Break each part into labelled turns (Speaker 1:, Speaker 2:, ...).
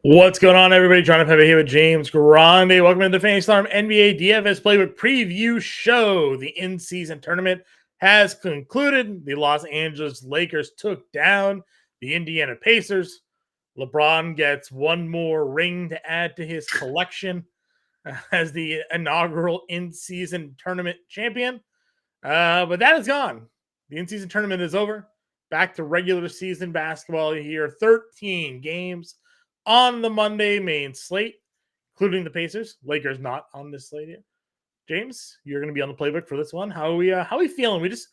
Speaker 1: What's going on, everybody? Jon Impemba here with James Grande. Welcome to the Fantasy Storm NBA DFS Playbook Preview Show. The in-season tournament has concluded. The Los Angeles Lakers took down the Indiana Pacers. LeBron gets one more ring to add to his collection as the inaugural in-season tournament champion. But that is gone. The in-season tournament is over. Back to regular season basketball here. 13 games on the Monday main slate, including the Pacers. Lakers not on this slate here. James, you're going to be on the playbook for this one. How are we feeling? We just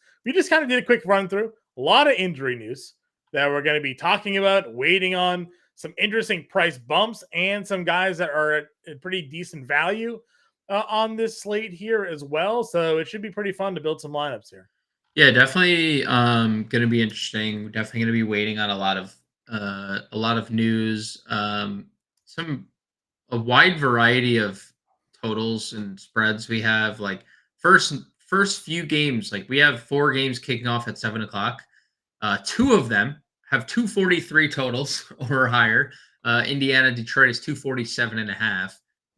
Speaker 1: kind of did a quick run through. A lot of injury news that we're going to be talking about, waiting on some interesting price bumps and some guys that are at pretty decent value on this slate here as well. So it should be pretty fun to build some lineups here.
Speaker 2: Yeah, definitely gonna be interesting. Definitely gonna be waiting on a lot of news. Some A wide variety of totals and spreads we have. Like first few games, like we have 4 games kicking off at 7 o'clock. Two of them have 243 totals or higher. Indiana, Detroit is 247.5.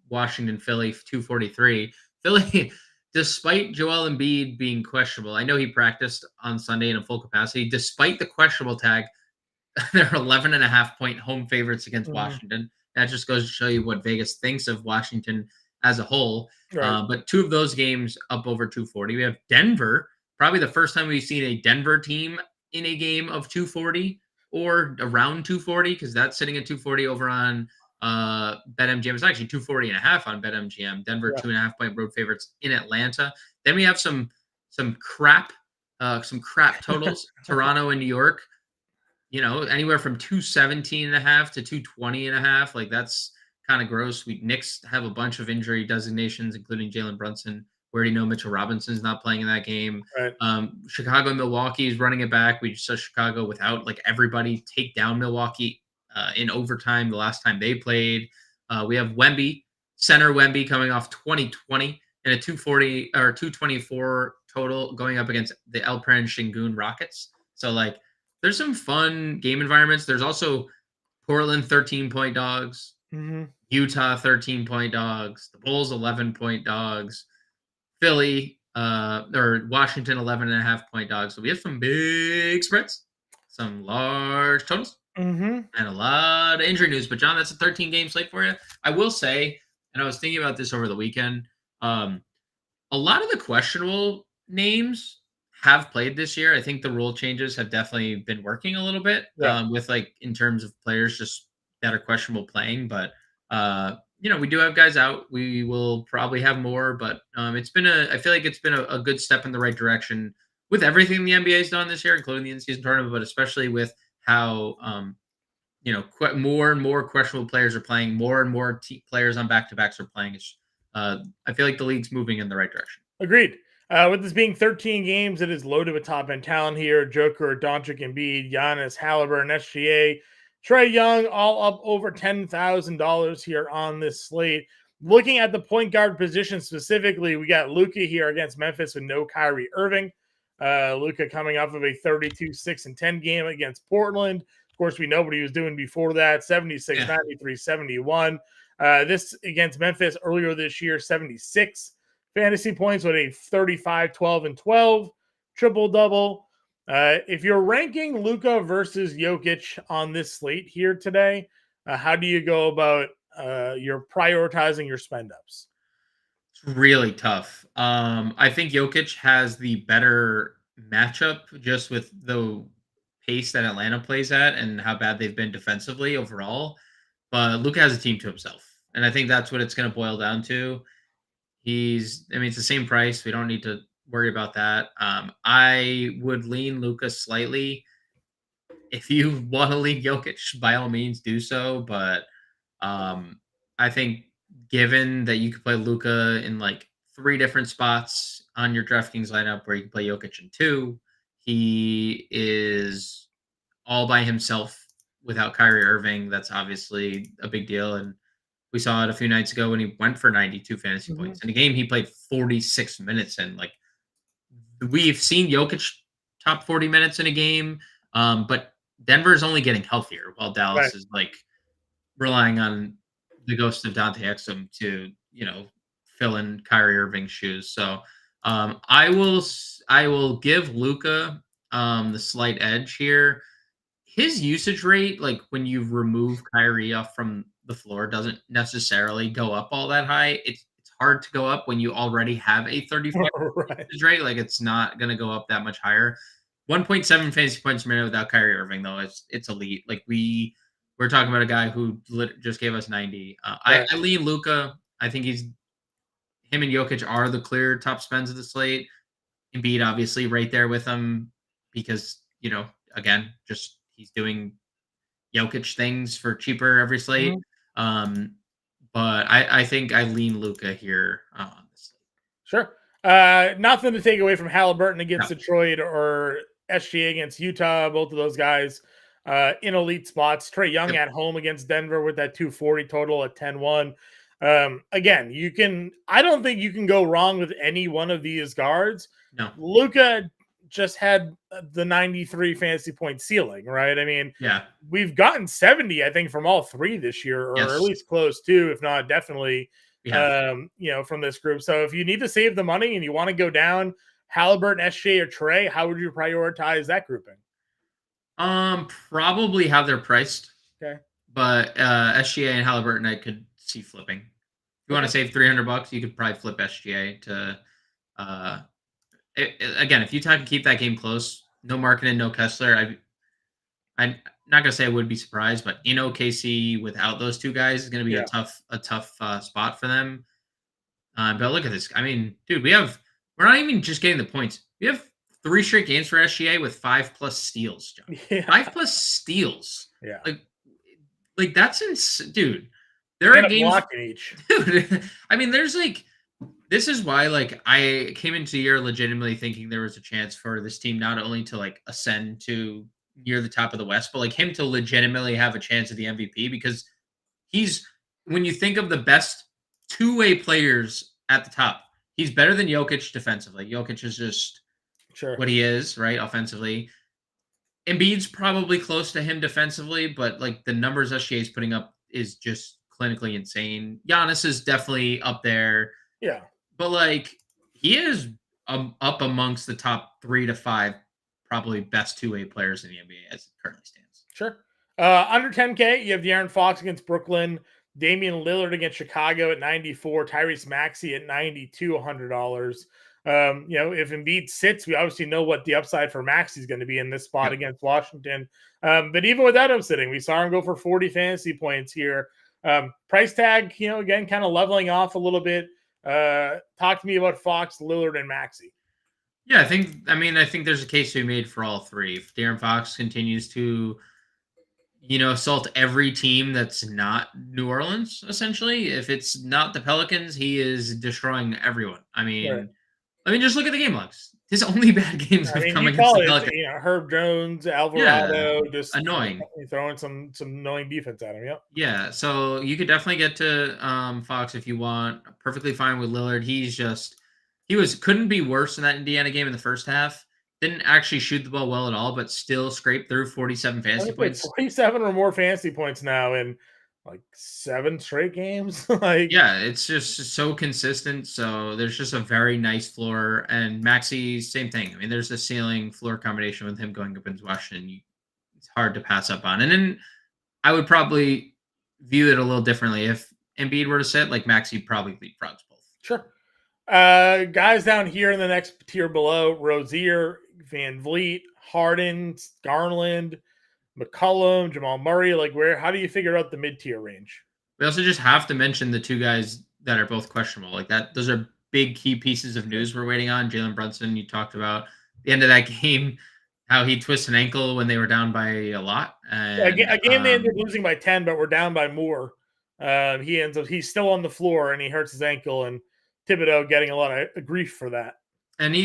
Speaker 2: Washington, Philly, 243. Philly, despite Joel Embiid being questionable, I know he practiced on Sunday in a full capacity. Despite the questionable tag, they're 11.5 point home favorites against Washington. That just goes to show you what Vegas thinks of Washington as a whole.
Speaker 1: Right.
Speaker 2: But 2 of those games up over 240. We have Denver, probably the first time we've seen a Denver team in a game of 240 or around 240, because that's sitting at 240 over on BetMGM. It's actually 240.5 on BetMGM. Denver,
Speaker 1: Yeah.
Speaker 2: 2.5 point road favorites in Atlanta. Then we have some crap totals. Toronto and New York, anywhere from 217.5 to 220.5. Like, that's kind of gross. Knicks have a bunch of injury designations, including Jalen Brunson. We already know Mitchell Robinson's not playing in that game.
Speaker 1: Right.
Speaker 2: Chicago and Milwaukee is running it back. We just saw Chicago without like everybody take down Milwaukee in overtime the last time they played. We have center Wemby coming off 2020 and a 240 or 224 total going up against the Alperen Şengün Rockets. So like, there's some fun game environments. There's also Portland 13-point dogs, Utah 13-point dogs, the Bulls 11-point dogs, Philly or Washington 11.5 point dogs. So we have some big spreads, some large totals, and a lot of injury news. But John, that's a 13-game slate for you. I will say, and I was thinking about this over the weekend, a lot of the questionable names have played this year. I think the rule changes have definitely been working a little bit with like in terms of players just that are questionable playing. But we do have guys out. We will probably have more, but I feel like it's been a good step in the right direction with everything the NBA has done this year, including the in-season tournament, but especially with how more and more questionable players are playing, more and more players on back-to-backs are playing. I feel like the league's moving in the right direction.
Speaker 1: Agreed. With this being 13 games, it is loaded with top-end talent here. Joker, Doncic, Embiid, Giannis, Halliburton, SGA, Trae Young, all up over $10,000 here on this slate. Looking at the point guard position specifically, we got Luka here against Memphis with no Kyrie Irving. Luka coming off of a 32-6-10 game against Portland. Of course, we know what he was doing before that, 76, 93, 71. This against Memphis earlier this year, 76 fantasy points with a 35, 12, and 12 triple-double. If you're ranking Luka versus Jokic on this slate here today, how do you go about your prioritizing your spend-ups?
Speaker 2: It's really tough. I think Jokic has the better matchup just with the pace that Atlanta plays at and how bad they've been defensively overall. But Luka has a team to himself. And I think that's what it's going to boil down to. It's the same price. We don't need to worry about that. I would lean Luka slightly. If you want to lean Jokic, by all means do so. But I think given that you could play Luka in like 3 different spots on your DraftKings lineup where you can play Jokic in 2, he is all by himself without Kyrie Irving. That's obviously a big deal. And we saw it a few nights ago when he went for 92 fantasy points in a game he played 46 minutes in. Like, we've seen Jokic top 40 minutes in a game, but Denver is only getting healthier while Dallas is like relying on the ghost of Dante Exum to, fill in Kyrie Irving's shoes. So I will give Luca the slight edge here. His usage rate, like when you remove Kyrie off from the floor, doesn't necessarily go up all that high. It's hard to go up when you already have a 35
Speaker 1: Right.
Speaker 2: usage rate. Like it's not going to go up that much higher. 1.7 fantasy points per minute without Kyrie Irving, though, it's elite. Like we're talking about a guy who just gave us 90.
Speaker 1: Right.
Speaker 2: I lean Luca. I think him and Jokic are the clear top spends of the slate. Embiid obviously right there with him because again, just he's doing Jokic things for cheaper every slate.
Speaker 1: Mhm.
Speaker 2: But I think I lean Luca here on this slate.
Speaker 1: Sure. Nothing to take away from Halliburton against
Speaker 2: No.
Speaker 1: Detroit or SGA against Utah. Both of those guys in elite spots. Trae Young
Speaker 2: Yep.
Speaker 1: at home against Denver with that 240 total at 10-1. Again, I don't think you can go wrong with any one of these guards.
Speaker 2: No.
Speaker 1: Luka just had the 93 fantasy point ceiling, right? I mean,
Speaker 2: Yeah.
Speaker 1: we've gotten 70, I think, from all three this year, or at
Speaker 2: Yes.
Speaker 1: least close to, if not definitely,
Speaker 2: We have.
Speaker 1: from this group. So if you need to save the money and you want to go down Halliburton, SJ, or Trey, how would you prioritize that grouping?
Speaker 2: Probably how they're priced.
Speaker 1: Okay.
Speaker 2: But SGA and Halliburton, I could see flipping. If you want to save $300, you could probably flip SGA to. Uh, Again, if Utah can keep that game close, no Markkanen, no Kessler, I'm not gonna say I would be surprised, but in OKC without those two guys is gonna be
Speaker 1: Yeah.
Speaker 2: a tough spot for them. But look at this. I mean, dude, we're not even just getting the points. We have 3 straight games for SGA with 5+ steals, John.
Speaker 1: Yeah.
Speaker 2: 5+ steals.
Speaker 1: Yeah.
Speaker 2: Like that's dude. There
Speaker 1: And
Speaker 2: are
Speaker 1: a
Speaker 2: games,
Speaker 1: block in each.
Speaker 2: dude. I mean, there's this is why I came into the year legitimately thinking there was a chance for this team not only to ascend to near the top of the West, but him to legitimately have a chance at the MVP because he's when you think of the best two-way players at the top, he's better than Jokic defensively. Jokic is just
Speaker 1: Sure.
Speaker 2: what he is, right? Offensively. Embiid's probably close to him defensively, but the numbers SGA is putting up is just clinically insane. Giannis is definitely up there.
Speaker 1: Yeah.
Speaker 2: But he is up amongst the top 3 to 5 probably best two-way players in the NBA as it currently stands.
Speaker 1: Sure. Under 10K, you have De'Aaron Fox against Brooklyn, Damian Lillard against Chicago at 94, Tyrese Maxey at 92, $100. If Embiid sits, we obviously know what the upside for Maxey is going to be in this spot against Washington. But even without him sitting, we saw him go for 40 fantasy points here. Price tag, again, kind of leveling off a little bit. Talk to me about Fox, Lillard, and Maxey.
Speaker 2: Yeah, I think there's a case to be made for all three. If De'Aaron Fox continues to, assault every team that's not New Orleans, essentially, if it's not the Pelicans, he is destroying everyone. Just look at the game logs. His only bad games have come
Speaker 1: you
Speaker 2: against
Speaker 1: call
Speaker 2: the
Speaker 1: it,
Speaker 2: Pelicans.
Speaker 1: Herb Jones, Alvarado, just
Speaker 2: annoying.
Speaker 1: Throwing some annoying defense at him. Yep.
Speaker 2: Yeah, so you could definitely get to Fox if you want. Perfectly fine with Lillard. Couldn't be worse in that Indiana game in the first half. Didn't actually shoot the ball well at all, but still scraped through 47 fantasy points.
Speaker 1: 47 or more fantasy points now in 7 straight games.
Speaker 2: Yeah, it's just so consistent. So there's just a very nice floor. And Maxey, same thing. There's a ceiling floor combination with him going up into Washington. It's hard to pass up on. And then I would probably view it a little differently. If Embiid were to sit, Maxey probably leapfrogs both.
Speaker 1: Sure. Guys down here in the next tier below: Rozier, Van Vliet, Harden, Garland, McCollum, Jamal Murray. How do you figure out the mid-tier range?
Speaker 2: We also just have to mention the two guys that are both questionable. Those are big key pieces of news we're waiting on. Jalen Brunson, you talked about the end of that game, how he twisted an ankle when they were down by a lot. And,
Speaker 1: a game they ended up losing by 10, but we're down by more. He's still on the floor and he hurts his ankle, and Thibodeau getting a lot of grief for that.
Speaker 2: And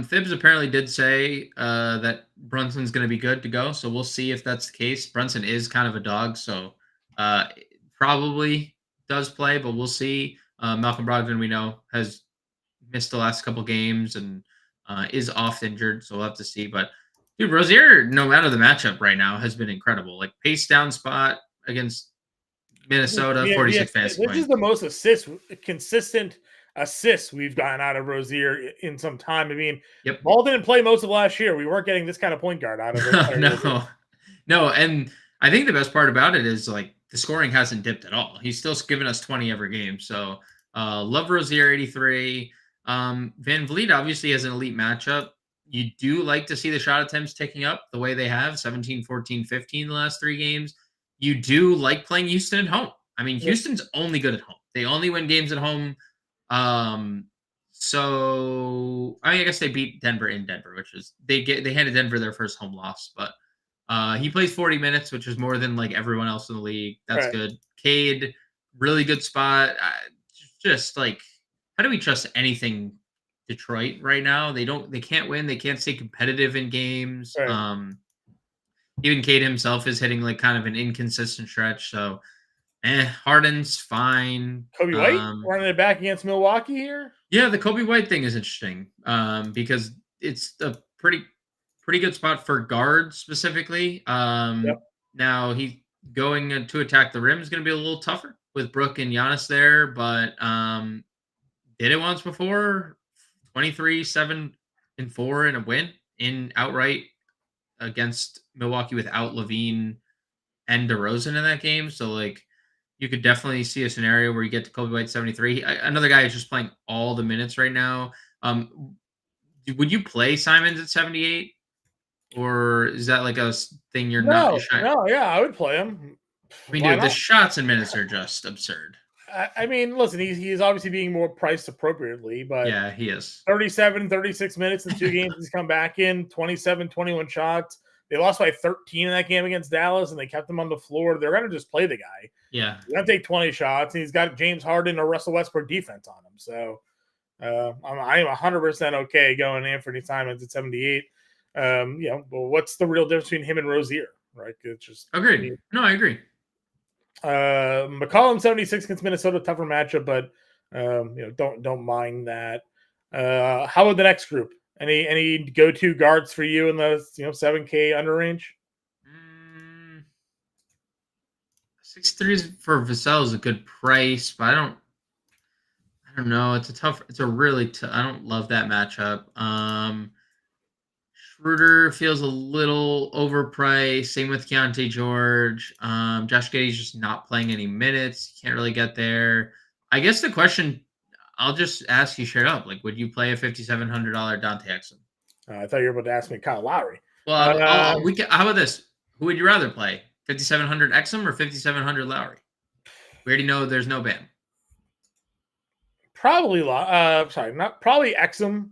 Speaker 2: Thibs apparently did say that Brunson's going to be good to go. So we'll see if that's the case. Brunson is kind of a dog, so probably does play, but we'll see. Malcolm Brogdon, we know, has missed the last couple games and is off injured, so we'll have to see. But dude, Rozier, no matter the matchup right now, has been incredible. Pace down spot against Minnesota, 46 fantasy
Speaker 1: This
Speaker 2: points.
Speaker 1: is the most consistent assists we've gotten out of Rozier in some time. I mean,
Speaker 2: Yep.
Speaker 1: Ball didn't play most of last year. We weren't getting this kind of point guard out of it.
Speaker 2: No. And I think the best part about it is like the scoring hasn't dipped at all. He's still giving us 20 every game. So love Rozier 83. Van Vliet obviously has an elite matchup. You do like to see the shot attempts ticking up the way they have 17, 14, 15 the last 3 games. You do like playing Houston at home. I mean, Houston's only good at home. They only win games at home. So I guess they beat Denver in Denver, which is they handed Denver their first home loss, but he plays 40 minutes, which is more than like everyone else in the league. That's good. Cade, really good spot. Just like, how do we trust anything Detroit right now? They can't win. They can't stay competitive in games. Even Cade himself is hitting like kind of an inconsistent stretch. So, Harden's fine.
Speaker 1: Kobe White running it back against Milwaukee here.
Speaker 2: Yeah, the Kobe White thing is interesting because it's a pretty good spot for guards specifically. Now he going to attack the rim is going to be a little tougher with Brook and Giannis there, but did it once before. 23, 7, and 4 in a win in outright against Milwaukee without Levine and DeRozan in that game. So like you could definitely see a scenario where you get to Kobe White 73. Another guy who's just playing all the minutes right now. Would you play Simons at 78? Or is that like a thing you're not?
Speaker 1: No, yeah, I would play him.
Speaker 2: I mean, dude, the shots and minutes are just absurd.
Speaker 1: I mean, listen, he's obviously being more priced appropriately, but
Speaker 2: yeah, he is.
Speaker 1: 37, 36 minutes in 2 games he's come back in, 27, 21 shots. They lost by 13 in that game against Dallas, and they kept him on the floor. They're going to just play the guy.
Speaker 2: Yeah.
Speaker 1: He's going to take 20 shots, and he's got James Harden or Russell Westbrook defense on him. So I'm 100% okay going Anthony Simons at 78. But what's the real difference between him and Rozier, right? It's just
Speaker 2: agreed. No, I agree.
Speaker 1: McCollum 76 against Minnesota, tougher matchup, but don't mind that. How about the next group? Any go-to guards for you in the 7K under range?
Speaker 2: 6'3" for Vassell is a good price, but I don't know. It's I don't love that matchup. Schroeder feels a little overpriced. Same with Keontae George. Josh Giddey's just not playing any minutes. Can't really get there. I guess the question, I'll just ask you straight up. Like, would you play a $5,700 Dante Exum?
Speaker 1: I thought you were about to ask me Kyle Lowry.
Speaker 2: Well, how about this? Who would you rather play? 5,700 Exum or 5,700 Lowry? We already know there's no Bam.
Speaker 1: Probably Exum.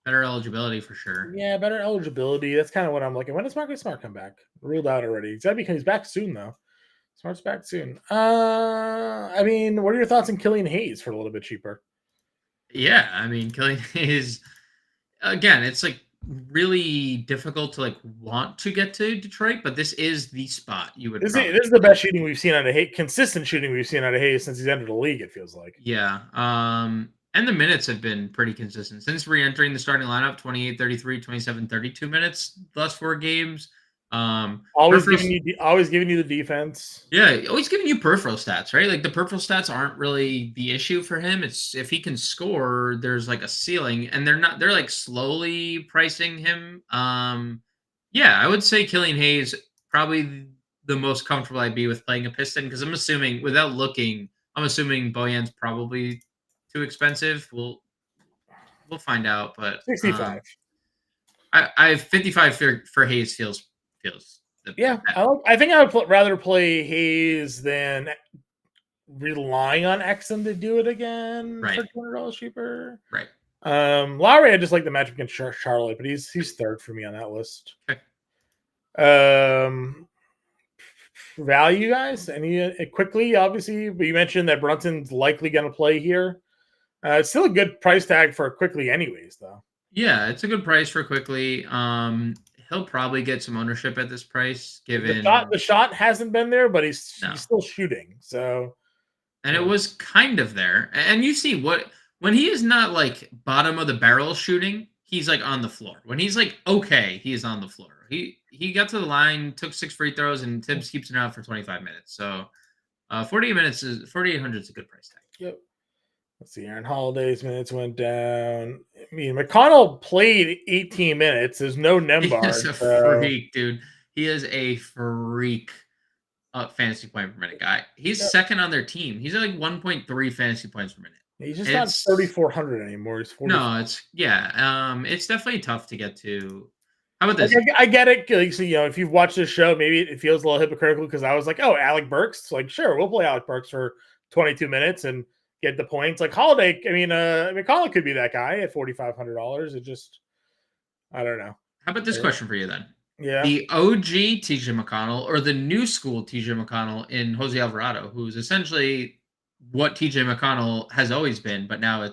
Speaker 2: Better eligibility for sure.
Speaker 1: Yeah, better eligibility. That's kind of what I'm looking. When does Marcus Smart come back? Ruled out already. He's got to be. He's back soon though. Smart's back soon. I mean, what are your thoughts on Killian Hayes for a little bit cheaper?
Speaker 2: Yeah, I mean, Killian Hayes. Again, it's like really difficult to like want to get to Detroit, but this is the spot you would.
Speaker 1: This is the best shooting we've seen out of Hayes. Consistent shooting we've seen out of Hayes since he's entered the league. It feels like.
Speaker 2: Yeah. And the minutes have been pretty consistent since re-entering the starting lineup. 28, 33, 27, 32 minutes the last 4 games.
Speaker 1: Always giving you the defense.
Speaker 2: Yeah, always giving you peripheral stats, right? Like the peripheral stats aren't really the issue for him. It's if he can score, there's like a ceiling, and they're like slowly pricing him. Yeah, I would say Killian Hayes probably the most comfortable I'd be with playing a Piston because I'm assuming without looking, Bojan's probably too expensive. We'll find out, but
Speaker 1: 65.
Speaker 2: I have 55 for Hayes feels.
Speaker 1: Yeah, I think I would rather play Hayes than relying on Exum to do it again for $200 cheaper.
Speaker 2: Right.
Speaker 1: Lowry, I just like the matchup against Charlotte, but he's third for me on that list.
Speaker 2: Okay.
Speaker 1: Value guys, quickly, obviously, but you mentioned that Brunson's likely going to play here. It's still a good price tag for quickly, anyways, though.
Speaker 2: Yeah, it's a good price for quickly. He'll probably get some ownership at this price, given
Speaker 1: the shot hasn't been there, but he's still shooting. So,
Speaker 2: and it was kind of there. And you see when he is not like bottom of the barrel shooting, he's like on the floor. When he's like okay, he is on the floor. He got to the line, took 6 free throws, and Tibbs keeps it out for 25 minutes. So 4,800 is a good price tag.
Speaker 1: Yep. Let's see. Aaron Holiday's minutes went down. I mean, McConnell played 18 minutes. There's no Nembhard.
Speaker 2: He is a freak, dude. He is a freak fantasy point per minute guy. He's second on their team. He's at like 1.3 fantasy points per minute.
Speaker 1: He's just not 3,400 anymore. He's 40.
Speaker 2: No, it's definitely tough to get to. How about this?
Speaker 1: I get it. So, if you've watched this show, maybe it feels a little hypocritical because I was like, oh, Alec Burks. Like, sure, we'll play Alec Burks for 22 minutes and get the points. Like Holiday, McConnell could be that guy at $4,500. It just, I don't know.
Speaker 2: How about this question for you then?
Speaker 1: Yeah.
Speaker 2: The OG TJ McConnell or the new school TJ McConnell in Jose Alvarado, who's essentially what TJ McConnell has always been, but now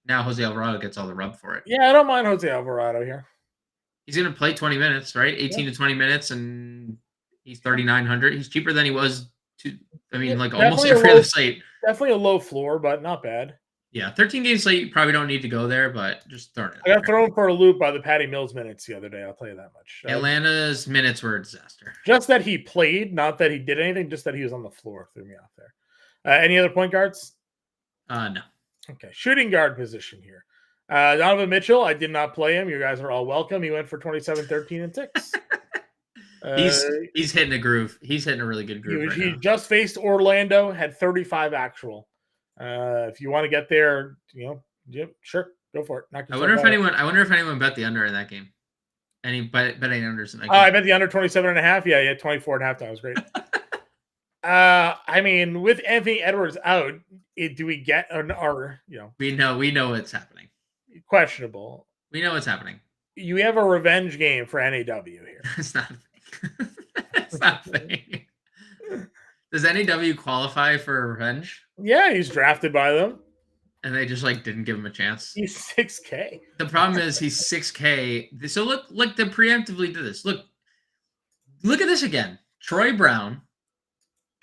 Speaker 2: Jose Alvarado gets all the rub for it.
Speaker 1: Yeah, I don't mind Jose Alvarado here.
Speaker 2: He's going to play 20 minutes, right? 18 to 20 minutes, and he's 3,900. He's cheaper than he was almost every other slate.
Speaker 1: Definitely a low floor, but not bad.
Speaker 2: Yeah, 13 game slate, you probably don't need to go there, but just throwing it.
Speaker 1: I got thrown for a loop by the Patty Mills minutes the other day. I'll tell you that much.
Speaker 2: Atlanta's minutes were a disaster.
Speaker 1: Just that he played, not that he did anything. Just that he was on the floor threw me off there. Any other point guards?
Speaker 2: No.
Speaker 1: Okay, shooting guard position here. Donovan Mitchell, I did not play him. You guys are all welcome. He went for 27, 13, and 6.
Speaker 2: He's hitting a groove. He's hitting a really good groove.
Speaker 1: He just faced Orlando, had 35 actual. If you want to get there, sure, go for it.
Speaker 2: I wonder if anyone bet the under in that game. Any betting unders in that game?
Speaker 1: I bet the under 27.5. Yeah, he had 24 at halftime. It was great. With Anthony Edwards out, do we get
Speaker 2: We know what's happening.
Speaker 1: Questionable.
Speaker 2: We know what's happening.
Speaker 1: You have a revenge game for NAW here.
Speaker 2: It's not a thing. It's not a thing. Does NAW qualify for revenge?
Speaker 1: Yeah, he's drafted by them.
Speaker 2: And they just didn't give him a chance.
Speaker 1: He's 6K.
Speaker 2: The problem is he's 6K. So look, they preemptively did this. Look at this again. Troy Brown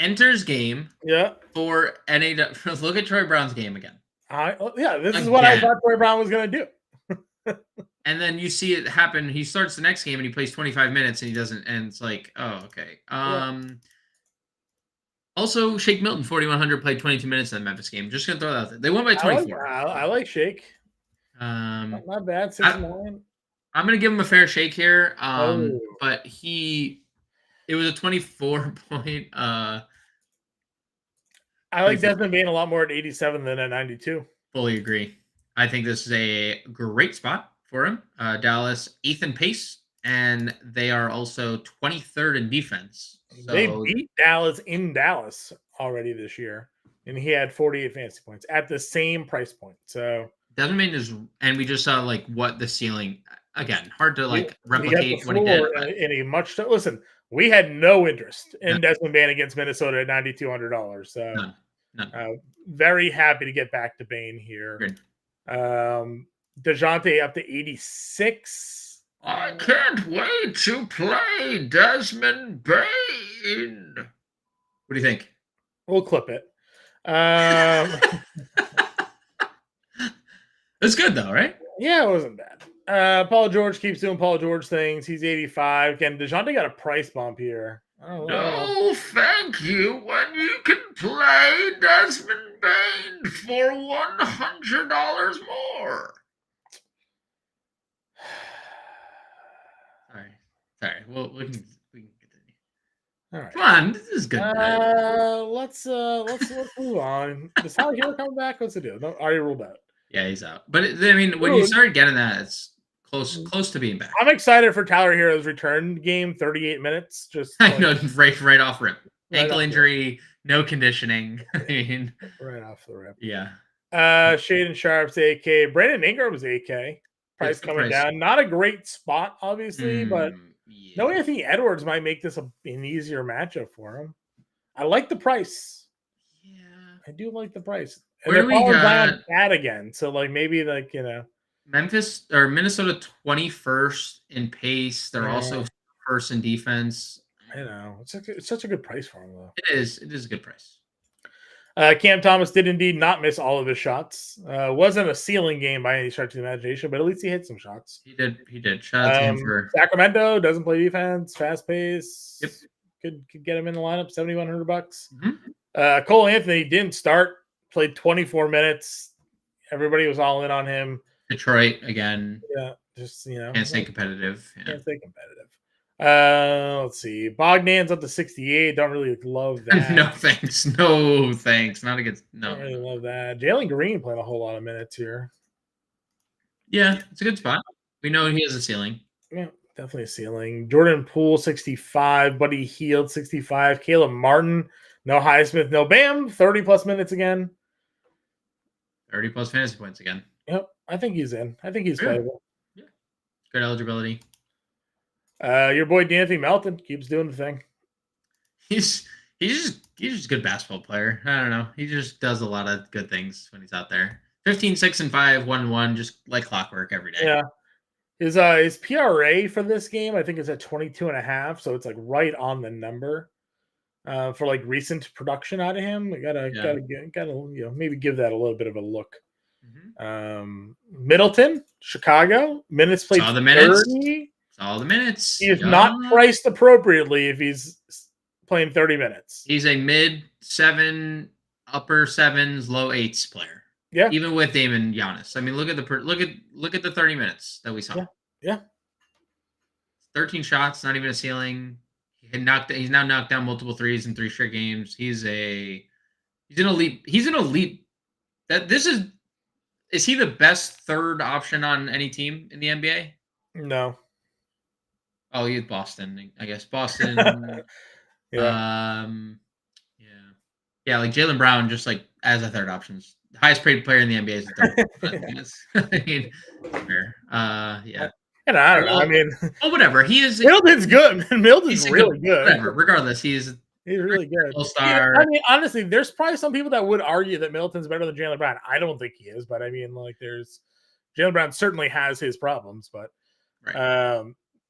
Speaker 2: enters game.
Speaker 1: Yeah.
Speaker 2: For NAW. Look at Troy Brown's game again.
Speaker 1: This is what I thought Troy Brown was going to do.
Speaker 2: And then you see it happen. He starts the next game and he plays 25 minutes and he doesn't. And it's like, oh, okay. Also, Shake Milton, 4,100, played 22 minutes in the Memphis game. Just going to throw that out there. They won by 24.
Speaker 1: I like Shake. Not bad. 6-9.
Speaker 2: I'm going to give him a fair shake here. But it was a 24-point.
Speaker 1: I like Desmond Bane a lot more at 87 than at 92.
Speaker 2: Fully agree. I think this is a great spot for him. Dallas, 8th in pace, and they are also 23rd in defense. So
Speaker 1: they beat Dallas in Dallas already this year, and he had 48 fantasy points at the same price point. So
Speaker 2: Desmond Bane is, and we just saw what the ceiling. Again, hard to replicate what he did.
Speaker 1: In a much listen, we had no interest in Desmond Bane against Minnesota at $9,200. So
Speaker 2: None.
Speaker 1: Very happy to get back to Bane here.
Speaker 2: Good.
Speaker 1: DeJounte up to 86.
Speaker 2: I can't wait to play Desmond Bane. What do you think?
Speaker 1: We'll clip it.
Speaker 2: It's good though, right?
Speaker 1: Yeah, it wasn't bad. Paul George keeps doing Paul George things. He's 85. Again, DeJounte got a price bump here.
Speaker 2: No, thank you. When you can play Desmond Bane for $100 more. Sorry. Well, we can continue.
Speaker 1: All right.
Speaker 2: Come on, this is good.
Speaker 1: Let's move on. Does Tyler Hero come back? What's it do? No, already ruled out.
Speaker 2: Yeah, he's out. But when you start getting that, it's close to being back.
Speaker 1: I'm excited for Tyler Hero's return game. 38 minutes.
Speaker 2: I know, right off rip. Ankle injury, no conditioning.
Speaker 1: Right off the rip.
Speaker 2: Yeah.
Speaker 1: Shaden Sharp's AK. Brandon Ingram's AK. Price coming down. Not a great spot, obviously, but no Anthony Edwards might make this an easier matchup for him. I like the price.
Speaker 2: Yeah.
Speaker 1: I do like the price.
Speaker 2: And where do we got
Speaker 1: that again? So maybe
Speaker 2: Memphis or Minnesota 21st in pace. They're also first in defense.
Speaker 1: I know. It's such a good price for him though.
Speaker 2: It is a good price.
Speaker 1: Cam Thomas did indeed not miss all of his shots. Wasn't a ceiling game by any stretch of the imagination, but at least he hit some shots.
Speaker 2: He did. Shout out to him for
Speaker 1: Sacramento. Doesn't play defense. Fast pace.
Speaker 2: Yep.
Speaker 1: Could get him in the lineup. $7,100.
Speaker 2: Mm-hmm.
Speaker 1: Cole Anthony didn't start. Played 24 minutes. Everybody was all in on him.
Speaker 2: Detroit again.
Speaker 1: Yeah, just
Speaker 2: can't stay competitive. Yeah.
Speaker 1: Can't stay competitive. Let's see. Bogdan's up to 68. Don't really love that.
Speaker 2: No thanks. No thanks. Not against. No.
Speaker 1: Don't really love that. Jalen Green playing a whole lot of minutes here.
Speaker 2: Yeah, it's a good spot. We know he has a ceiling.
Speaker 1: Yeah, definitely a ceiling. Jordan Poole 65. Buddy Hield 65. Caleb Martin. No Highsmith. No Bam. 30 plus minutes again.
Speaker 2: 30 plus fantasy points again.
Speaker 1: Yep, I think he's in. I think he's playable.
Speaker 2: Yeah, good eligibility.
Speaker 1: Your boy D'Anthony Melton keeps doing the thing.
Speaker 2: He's just a good basketball player. I don't know. He just does a lot of good things when he's out there. 15, 6, and 5, 1-1, just like clockwork every day.
Speaker 1: Yeah. His PRA for this game, I think, is at 22.5, so it's like right on the number. For like recent production out of him, we gotta maybe give that a little bit of a look. Mm-hmm. Middleton, Chicago, minutes played.
Speaker 2: Saw the minutes. 30. Saw the minutes.
Speaker 1: He is not priced appropriately if he's playing 30 minutes.
Speaker 2: He's a mid 7, upper 7s, low 8s player.
Speaker 1: Yeah,
Speaker 2: even with Damon Giannis. I mean, look at the 30 minutes that we saw.
Speaker 1: Yeah.
Speaker 2: 13 shots, not even a ceiling. He's now knocked down multiple threes in 3 straight games. He's an elite. He's an elite. Is he the best third option on any team in the NBA?
Speaker 1: No.
Speaker 2: Oh, he's Boston. I guess Boston.
Speaker 1: Yeah.
Speaker 2: Yeah, like Jaylen Brown, just like as a third option. The highest paid player in the NBA is the third. I mean, fair. Yeah.
Speaker 1: And I don't know. I mean,
Speaker 2: whatever. He is.
Speaker 1: Milton's good. Milton's really good.
Speaker 2: Whatever. Regardless, he's
Speaker 1: really good.
Speaker 2: All-star.
Speaker 1: Yeah, I mean, honestly, there's probably some people that would argue that Middleton's better than Jaylen Brown. I don't think he is, but I mean, like, Jaylen Brown certainly has his problems, but
Speaker 2: right.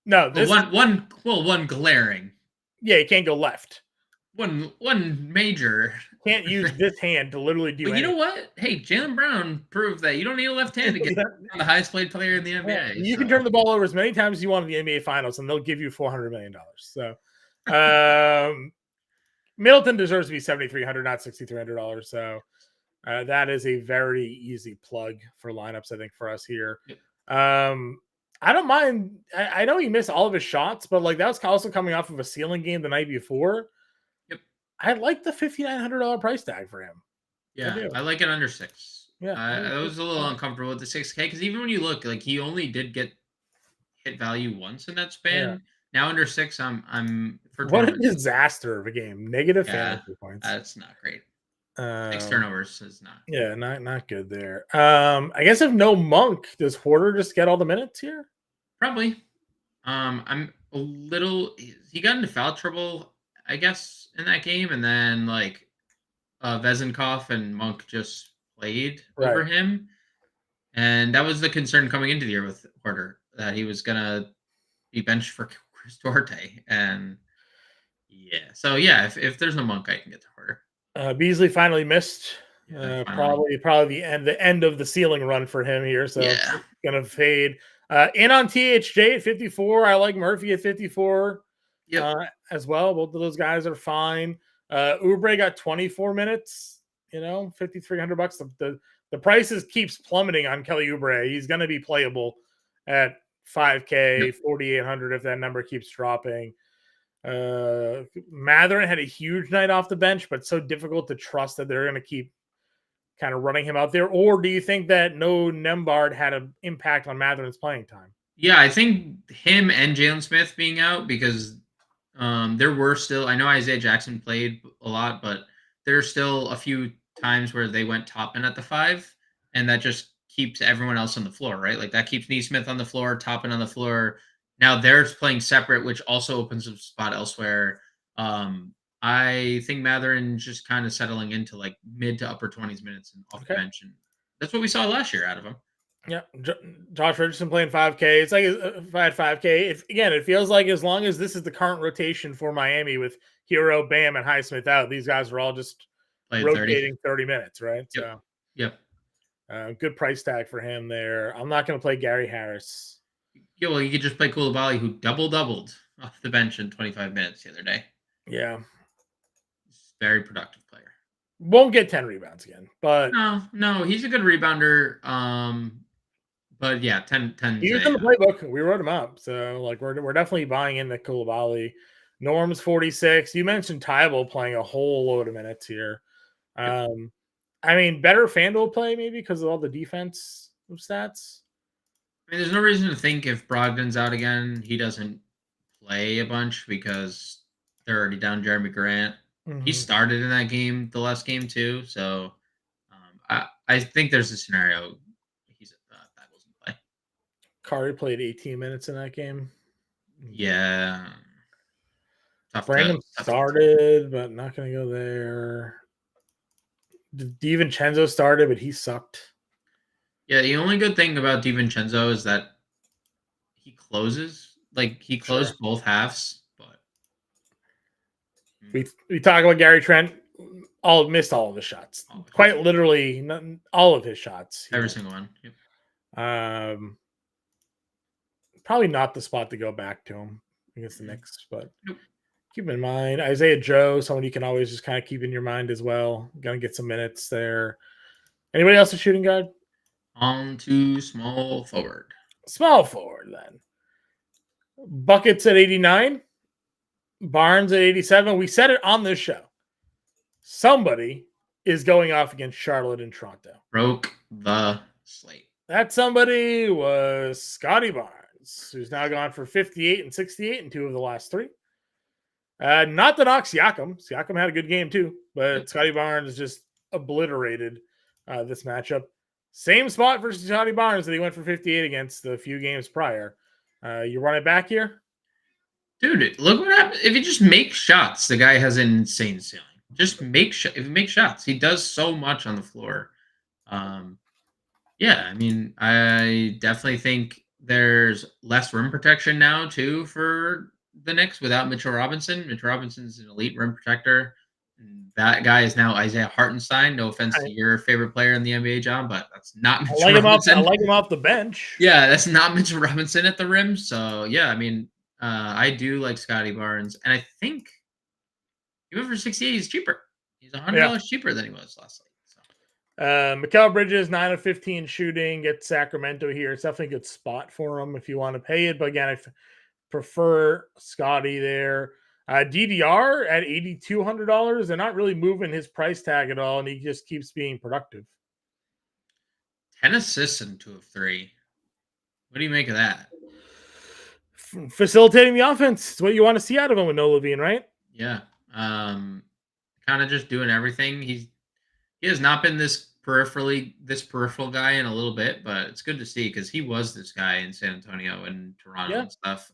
Speaker 1: No, this
Speaker 2: one glaring.
Speaker 1: Yeah, he can't go left.
Speaker 2: One major.
Speaker 1: Can't use this hand to literally do.
Speaker 2: But you know what? Hey, Jaylen Brown proved that you don't need a left hand to get the highest paid player in the NBA.
Speaker 1: Yeah, you can turn the ball over as many times as you want in the NBA Finals, and they'll give you $400 million. So, Middleton deserves to be $7,300, not $6,300. So, that is a very easy plug for lineups, I think, for us here.
Speaker 2: Yep.
Speaker 1: I don't mind. I know he missed all of his shots, but like that was also coming off of a ceiling game the night before.
Speaker 2: Yep.
Speaker 1: I like the $5,900 price tag for him.
Speaker 2: Yeah, I like it under 6.
Speaker 1: Yeah,
Speaker 2: I was a little uncomfortable with the 6K because even when you look, like he only did get hit value once in that span. Yeah. Now under 6, I'm for
Speaker 1: what a disaster of a game. Negative fantasy points.
Speaker 2: That's not great. 6 turnovers is not.
Speaker 1: Yeah, not good there. I guess if no Monk, does Hoarder just get all the minutes here?
Speaker 2: Probably. I'm a little. He got into foul trouble, I guess, in that game, and then like Vezenkov and Monk just played over him, and that was the concern coming into the year with Hoarder, that he was gonna be benched for Chris Duarte, and if there's no Monk, I can get to Hoarder.
Speaker 1: Beasley finally missed. Probably the end of the ceiling run for him here. So it's gonna fade. In on THJ at 54. I like Murphy at 54 as well. Both of those guys are fine. Oubre got 24 minutes. $5,300. The prices keeps plummeting on Kelly Oubre. He's gonna be playable at $5K, 4,800 if that number keeps dropping. Matherin had a huge night off the bench, but so difficult to trust that they're going to keep kind of running him out there. Or do you think that no Nembhard had an impact on Matherin's playing time?
Speaker 2: Yeah, I think him and Jalen Smith being out, because there were still, I know Isaiah Jackson played a lot, but there's still a few times where they went Toppin at the 5, and that just keeps everyone else on the floor, right? Like that keeps Neesmith on the floor, Toppin on the floor. Now they're playing separate, which also opens a spot elsewhere. I think Matherin just kind of settling into like mid to upper 20s minutes and off the bench, and that's what we saw last year out of him.
Speaker 1: Yeah, Josh Richardson playing 5K. It's like if I had 5K. It feels like as long as this is the current rotation for Miami with Hero, Bam, and Highsmith out, these guys are all just
Speaker 2: played 30.
Speaker 1: rotating 30 minutes, right?
Speaker 2: Yep.
Speaker 1: So,
Speaker 2: Yep.
Speaker 1: Good price tag for him there. I'm not going to play Gary Harris.
Speaker 2: Yeah, well, you could just play Koulibaly, who doubled off the bench in 25 minutes the other day.
Speaker 1: Yeah.
Speaker 2: Very productive player.
Speaker 1: Won't get 10 rebounds again, but
Speaker 2: no, he's a good rebounder. But yeah, 10.
Speaker 1: He was in the playbook. We wrote him up, so like we're definitely buying into Koulibaly. Norm's 46. You mentioned Tybal playing a whole load of minutes here.
Speaker 2: Yep.
Speaker 1: I mean, better FanDuel play maybe because of all the defense stats.
Speaker 2: I mean, there's no reason to think if Brogdon's out again, he doesn't play a bunch because they're already down Jeremy Grant. He started in that game, the last game too. So I think there's a scenario he's that wasn't play.
Speaker 1: Curry played 18 minutes in that game.
Speaker 2: Yeah.
Speaker 1: Brandon started, but not going to go there. DiVincenzo started, but he sucked.
Speaker 2: Yeah, the only good thing about DiVincenzo is that he closes. Like, he closed both halves, but...
Speaker 1: We talk about Gary Trent. Missed all of his shots. Quite literally, all of his shots.
Speaker 2: Every single one.
Speaker 1: Yep. Probably not the spot to go back to him against the Knicks, but keep in mind Isaiah Joe, someone you can always just kind of keep in your mind as well. Gonna get some minutes there. Anybody else a shooting guard?
Speaker 2: On to small forward.
Speaker 1: Small forward then. Buckets at 89. Barnes at 87. We said it on this show. Somebody is going off against Charlotte and Toronto.
Speaker 2: Broke the slate.
Speaker 1: That somebody was Scotty Barnes, who's now gone for 58 and 68 in 2 of the last 3. Not to knock Siakam. Siakam had a good game too, but Scotty Barnes just obliterated this matchup. Same spot versus Scotty Barnes that he went for 58 against the few games prior. You run it back here?
Speaker 2: Dude, look what happens. If you just make shots, the guy has an insane ceiling. Just if you make shots, he does so much on the floor. Yeah, I mean, I definitely think there's less rim protection now too for the Knicks without Mitchell Robinson. Mitchell Robinson's an elite rim protector. That guy is now Isaiah Hartenstein. No offense to your favorite player in the NBA, John, but that's not Mitchell Robinson.
Speaker 1: I like him off the bench.
Speaker 2: Yeah, that's not Mitchell Robinson at the rim. So yeah, I mean, I do like Scotty Barnes, and I think even for 68, he's cheaper. He's $100 cheaper than he was last night.
Speaker 1: Mikal Bridges, 9 of 15 shooting, gets Sacramento here. It's definitely a good spot for him if you want to pay it. But again, I prefer Scotty there. DDR at $8,200. They're not really moving his price tag at all, and he just keeps being productive.
Speaker 2: 10 assists in 2 of 3. What do you make of that?
Speaker 1: Facilitating the offense. It's what you want to see out of him with no Levine, right?
Speaker 2: Yeah. Kind of just doing everything. He has not been this peripheral guy in a little bit, but it's good to see because he was this guy in San Antonio and Toronto and stuff.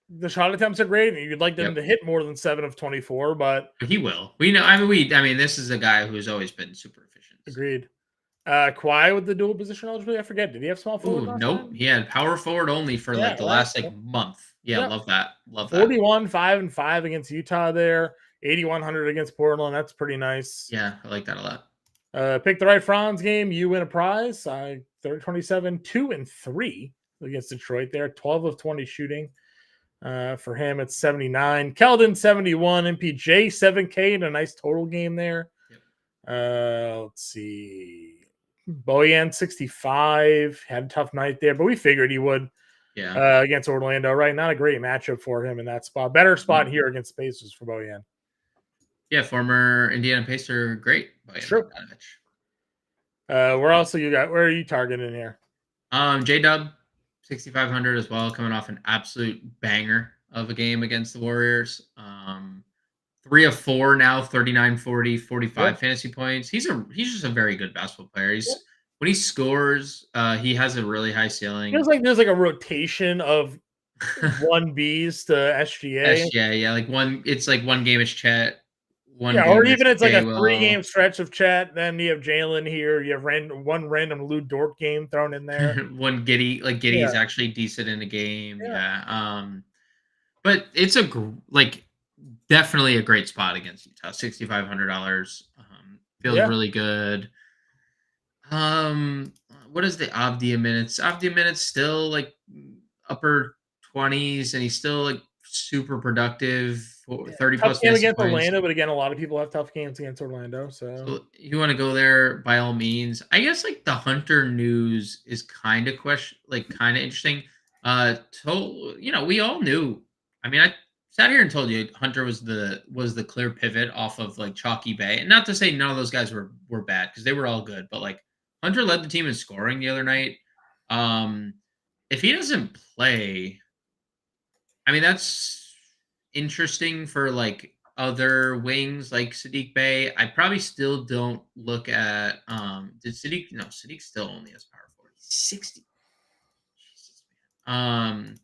Speaker 1: The shot attempts are great, and you'd like them to hit more than 7 of 24, but
Speaker 2: he will. We know. I mean, this is a guy who's always been super efficient.
Speaker 1: Agreed. Kawhi with the dual position eligibility. I forget. Did he have small forward?
Speaker 2: Nope. He had power forward only for the last month. Yeah, love that. Love that.
Speaker 1: 41, 5 and 5 against Utah there. 8,100 against Portland. That's pretty nice.
Speaker 2: Yeah, I like that a
Speaker 1: lot. Pick the right Franz game. You win a prize. 27, 2 and 3 against Detroit there. 12 of 20 shooting. For him, it's 79. Keldon, 71. MPJ, 7K and a nice total game there. Yep. Let's see. Bojan, 65. Had a tough night there, but we figured he would.
Speaker 2: Yeah.
Speaker 1: Against Orlando, right? Not a great matchup for him in that spot. Better spot here against Pacers for Bojan.
Speaker 2: Yeah, former Indiana Pacer, great.
Speaker 1: True. Where else you got? Where are you targeting here?
Speaker 2: J-Dub, 6,500 as well, coming off an absolute banger of a game against the Warriors. 3 of 4 now, 39, 40, 45 fantasy points. He's just a very good basketball player. When he scores, he has a really high ceiling.
Speaker 1: Feels like there's like a rotation of 1Bs to SGA.
Speaker 2: SGA, yeah, it's like one game is Chet.
Speaker 1: Or even it's like a 3-game stretch of Chet. Then you have Jalen here. You have one random Lou Dort game thrown in there.
Speaker 2: One Giddy, Giddy's actually decent in a game. Yeah. But it's definitely a great spot against Utah. $6,500. Feels really good. What is the Avdia minutes? Avdia minutes still like upper 20s, and he's still like super productive. 30
Speaker 1: Tough
Speaker 2: plus
Speaker 1: game
Speaker 2: fantasy
Speaker 1: against
Speaker 2: points.
Speaker 1: Orlando, but again, a lot of people have tough games against Orlando.
Speaker 2: So you want to go there by all means. I guess like the Hunter news is kind of kind of interesting. We all knew. I mean, I sat here and told you Hunter was the clear pivot off of like Chalky Bay, and not to say none of those guys were bad because they were all good, but like Hunter led the team in scoring the other night. If he doesn't play, I mean that's interesting for like other wings like Sadiq Bey. I probably still don't look at did Sadiq no Sadiq still only has power forward. He's 60. Jesus, man.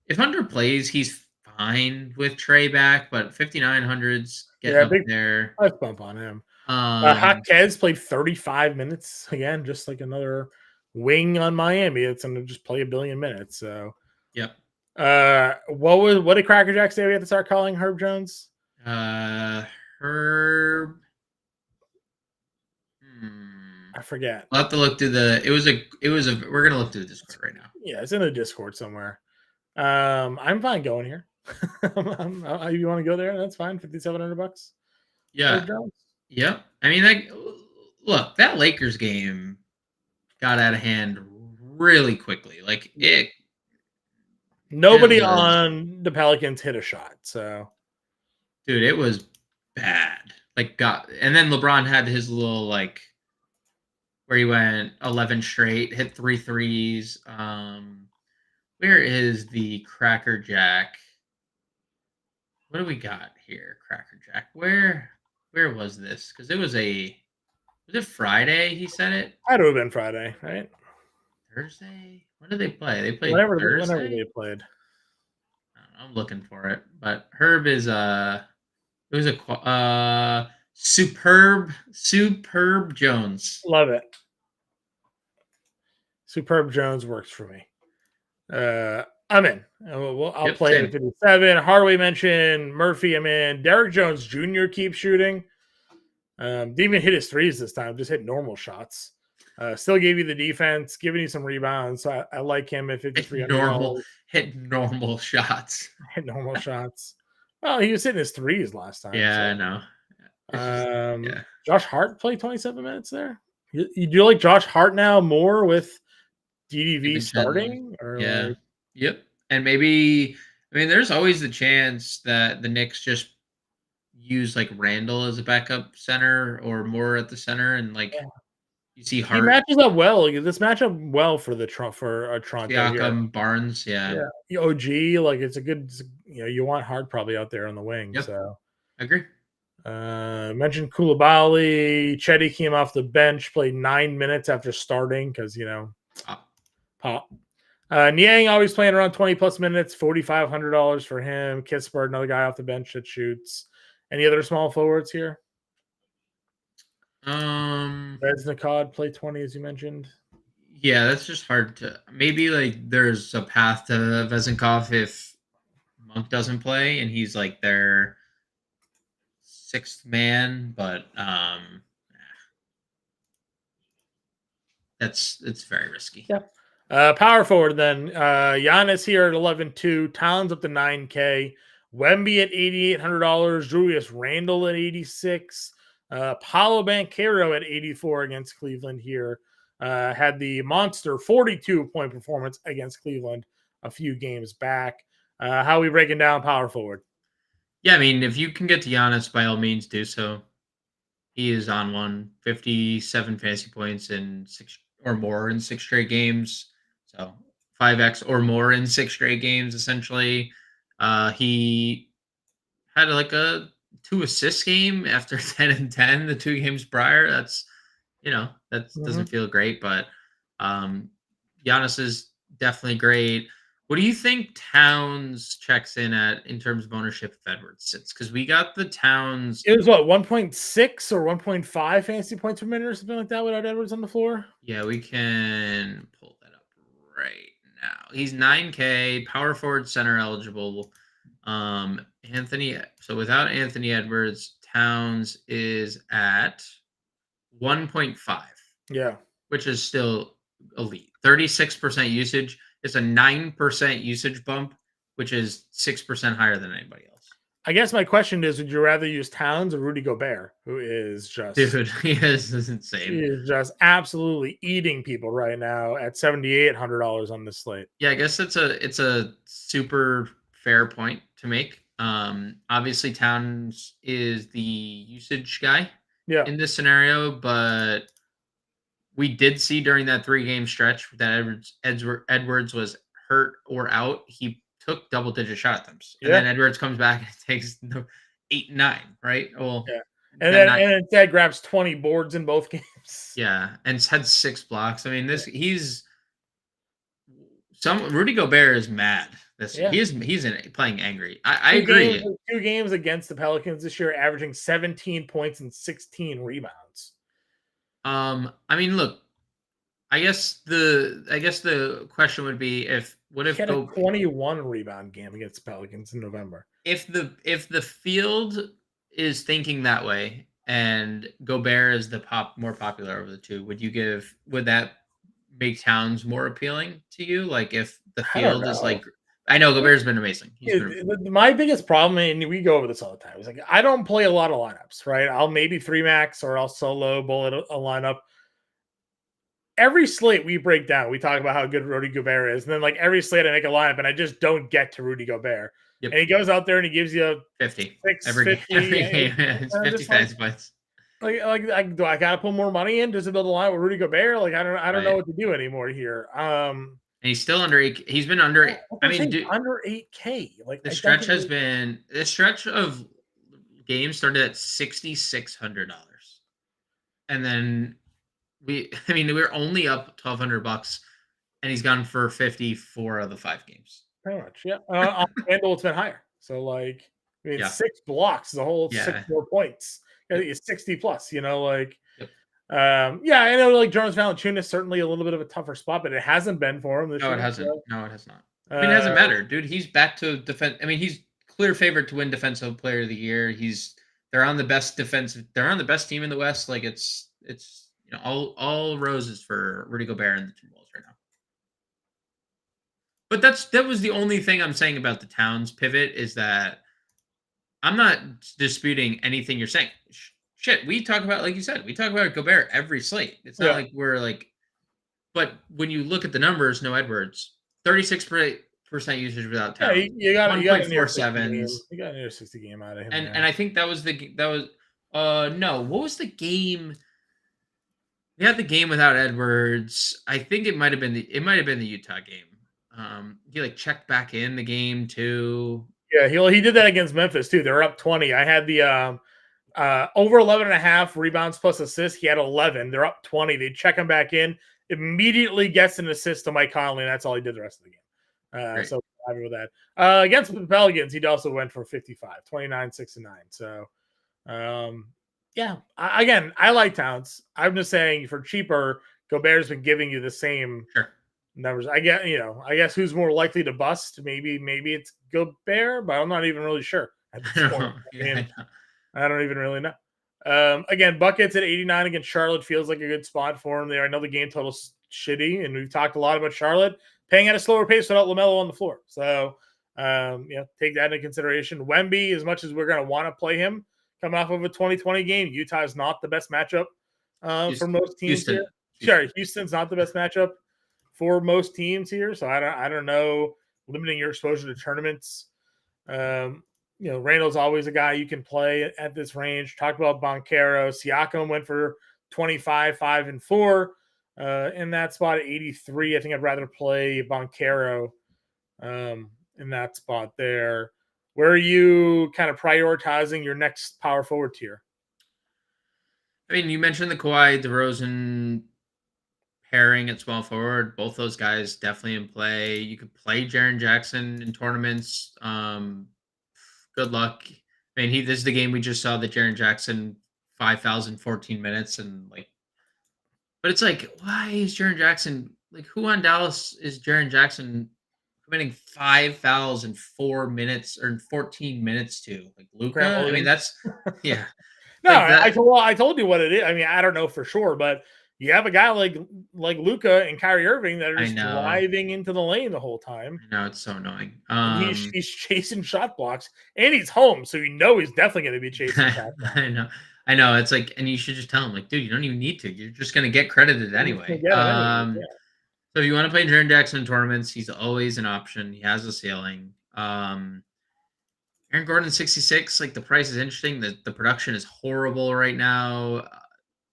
Speaker 2: If Hunter plays, he's fine with Trey back, but 5,900's getting up
Speaker 1: big
Speaker 2: there.
Speaker 1: price bump on him.
Speaker 2: Um
Speaker 1: Jaquez played 35 minutes again, just like another wing on Miami. It's going to just play a billion minutes. So,
Speaker 2: yep.
Speaker 1: What did Cracker Jack say we had to start calling Herb Jones?
Speaker 2: Herb.
Speaker 1: I forget.
Speaker 2: We'll have to look through we're gonna look through the Discord right now.
Speaker 1: Yeah, it's in the Discord somewhere. I'm fine going here. You want to go there? That's fine. $5,700.
Speaker 2: Yeah. Yep. I mean, like, look, that Lakers game got out of hand really quickly. Like
Speaker 1: nobody on the Pelicans hit a shot. So,
Speaker 2: dude, it was bad. Like, and then LeBron had his little like where he went 11 straight, hit 3 threes. Where is the Cracker Jack? What do we got here, Cracker Jack? Where was this? Because was it Friday? He said it.
Speaker 1: Had to have been Friday, right?
Speaker 2: Thursday. When did they play? They played
Speaker 1: whenever
Speaker 2: Thursday.
Speaker 1: They played.
Speaker 2: I'm looking for it, but Herb is it was a superb Jones.
Speaker 1: Love it. Superb Jones works for me. I'm in. I'll play it at 57. Hardaway mentioned Murphy. I'm in. Derek Jones Jr. keeps shooting. Didn't even hit his threes this time. Just hit normal shots. Still gave you the defense, giving you some rebounds. So I like him at 5,300.
Speaker 2: Hit normal shots.
Speaker 1: Hit normal shots. Well, he was hitting his threes last time.
Speaker 2: Yeah, so.
Speaker 1: I know. Josh Hart played 27 minutes there. You do like Josh Hart now more with DDV starting?
Speaker 2: Yep. And maybe, I mean, there's always the chance that the Knicks just use like Randall as a backup center or more at the center, and like you see Hart.
Speaker 1: He matches up well. This match up well for Toronto.
Speaker 2: Siakam, Barnes, yeah.
Speaker 1: OG, like it's a good. You want Hart probably out there on the wing.
Speaker 2: Yep.
Speaker 1: So
Speaker 2: I agree.
Speaker 1: Mentioned Koulibaly. Chetty came off the bench, played 9 minutes after starting because pop. Niang always playing around 20 plus minutes, $4,500 for him. Kispert, another guy off the bench that shoots. Any other small forwards here? Reznikov play 20 as you mentioned.
Speaker 2: Yeah, that's just hard to. Maybe like there's a path to Vezenkov if Monk doesn't play and he's like their sixth man, but it's very risky.
Speaker 1: Yeah. Power forward then. Giannis here at 11.2, Towns up to 9K, Wemby at $8,800, Julius Randle at 86, Paolo Banchero at 84 against Cleveland here. Had the monster 42-point performance against Cleveland a few games back. How are we breaking down power forward?
Speaker 2: Yeah, I mean, if you can get to Giannis, by all means do so. He is on 57 fantasy points in 6 or more in 6 straight games. So 5x or more in 6 straight games, essentially. He had like a 2 assist game after 10 and 10 the 2 games prior. That's doesn't feel great, but Giannis is definitely great. What do you think Towns checks in at in terms of ownership if Edwards sits? Because we got the Towns.
Speaker 1: It was what, 1.6 or 1.5 fantasy points per minute or something like that without Edwards on the floor?
Speaker 2: Yeah, we can pull that up right now. He's 9K, power forward, center eligible. So without Anthony Edwards, Towns is at 1.5.
Speaker 1: Yeah.
Speaker 2: Which is still elite. 36% usage is a 9% usage bump, which is 6% higher than anybody else.
Speaker 1: I guess my question is, would you rather use Towns or Rudy Gobert, who is just
Speaker 2: Dude, this is insane.
Speaker 1: He is just absolutely eating people right now at $7,800 on this slate.
Speaker 2: Yeah, I guess it's a super fair point to make. Obviously Towns is the usage guy in this scenario, but we did see during that 3-game stretch that Edwards was hurt or out. He took double-digit shot attempts, and then Edwards comes back and takes 8 and 9, right? Well,
Speaker 1: and then Ted grabs 20 boards in both games.
Speaker 2: Yeah, and had 6 blocks. I mean, Rudy Gobert is mad. He's playing angry. I agree.
Speaker 1: 2 games against the Pelicans this year, averaging 17 points and 16 rebounds.
Speaker 2: I mean, look, I guess the question would be
Speaker 1: what if he had a 21 rebound game against the Pelicans in November?
Speaker 2: If the field is thinking that way and Gobert is the more popular of the two, would that make Towns more appealing to you? Like if the field is like, I know Gobert's been amazing.
Speaker 1: My biggest problem, and we go over this all the time, is like I don't play a lot of lineups, right? I'll maybe 3-max or I'll solo bullet a lineup. Every slate we break down, we talk about how good Rudy Gobert is, and then like every slate I make a lineup, and I just don't get to Rudy Gobert. Yep. And he goes out there and he gives you
Speaker 2: 50
Speaker 1: every game.
Speaker 2: It's 50 fantasy points.
Speaker 1: Like, do I gotta put more money in just to build a line with Rudy Gobert? Like, I don't know what to do anymore here.
Speaker 2: And he's still under 8. He's been under. I mean,
Speaker 1: under 8K. Like
Speaker 2: the stretch of games started at $6,600, and then we're only up $1,200, and he's gone for 54 of the 5 games.
Speaker 1: Pretty much, yeah. On FanDuel, it's been higher. So, like, 6 blocks is a whole 6 more points. It's 60 plus, I know, like Jonas Valanciunas certainly a little bit of a tougher spot, but it hasn't been for him this year.
Speaker 2: No, it hasn't. No, it has not. I mean, it hasn't mattered, dude. He's back to defense. I mean, he's clear favorite to win Defensive Player of the Year. They're on the best team in the West. Like it's all roses for Rudy Gobert and the Timberwolves right now. But that was the only thing I'm saying about the Towns pivot is that I'm not disputing anything you're saying. Shit, we talk about, like you said, we talk about Gobert every slate. It's not like we're like, but when you look at the numbers, no Edwards, 36% usage without Towns.
Speaker 1: Yeah, you got
Speaker 2: 1.47s.
Speaker 1: You got near 60 game out of him.
Speaker 2: And I think that was no. What was the game? We had the game without Edwards. I think it might have been the Utah game. He like checked back in the game too.
Speaker 1: Yeah, he did that against Memphis too. They were up 20. I had the over 11.5 rebounds plus assists. He had 11. They're up 20. They check him back in. Immediately gets an assist to Mike Conley, and that's all he did the rest of the game. So happy with that. Against the Pelicans, he also went for 55, 29, 6 and 9. So, I like Towns. I'm just saying for cheaper, Gobert's been giving you the same numbers. I guess who's more likely to bust? Maybe it's Gobert, but I'm not even really sure at this point. I don't even really know. Again, buckets at 89 against Charlotte feels like a good spot for him there. I know the game total's shitty, and we've talked a lot about Charlotte playing at a slower pace without LaMelo on the floor. So, take that into consideration. Wemby, as much as we're going to want to play him, coming off of a 2020 game, Utah is not the best matchup for most teams here. Sure, Houston's not the best matchup for most teams here. So I don't know, limiting your exposure to tournaments. Randall's always a guy you can play at this range. Talked about Banchero. Siakam went for 25, 5 and 4 in that spot at 83. I think I'd rather play Banchero in that spot there. Where are you kind of prioritizing your next power forward tier?
Speaker 2: I mean, you mentioned the Kawhi DeRozan pairing at small forward. Both those guys definitely in play. You could play Jaren Jackson in tournaments. Good luck. I mean, this is the game we just saw that Jaren Jackson 5,014 minutes but it's like, why is Jaren Jackson who on Dallas is Jaren Jackson committing 5,004 minutes or 14 minutes to Luka? I mean, that's
Speaker 1: No,
Speaker 2: Like that.
Speaker 1: I told you what it is. I mean, I don't know for sure, but you have a guy like Luka and Kyrie Irving that are
Speaker 2: I
Speaker 1: just
Speaker 2: know.
Speaker 1: driving into the lane the whole time.
Speaker 2: I know, it's so annoying.
Speaker 1: And he's chasing shot blocks, and he's home, so he's definitely going to be chasing shot blocks.
Speaker 2: I know. I know. It's like, and you should just tell him, like, dude, you don't even need to. You're just gonna get credited
Speaker 1: He's going
Speaker 2: anyway.
Speaker 1: to get him anyway. Yeah.
Speaker 2: So if you want to play Jaren Jackson in tournaments, he's always an option. He has a ceiling. Aaron Gordon 66, like the price is interesting. The production is horrible right now.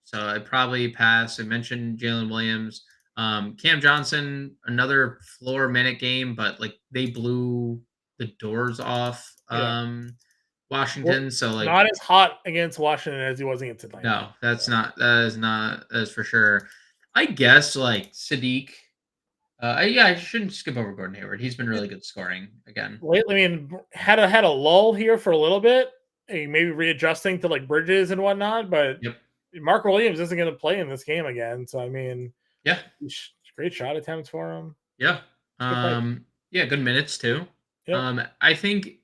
Speaker 2: So I'd probably pass. I mentioned Jalen Williams. Cam Johnson, another floor minute game, but like they blew the doors off Washington.
Speaker 1: Well,
Speaker 2: So like
Speaker 1: not as hot against Washington as he was against Atlanta.
Speaker 2: no, that is for sure. I guess like Sadiq. I shouldn't skip over Gordon Hayward. He's been really good scoring again.
Speaker 1: Lately, I mean, had a lull here for a little bit, maybe readjusting to like Bridges and whatnot, but
Speaker 2: Yep.
Speaker 1: Mark Williams isn't going to play in this game again. So, I mean,
Speaker 2: Yeah.
Speaker 1: Great shot attempts for him.
Speaker 2: Yeah. Yeah, good minutes too.
Speaker 1: Yep.
Speaker 2: I think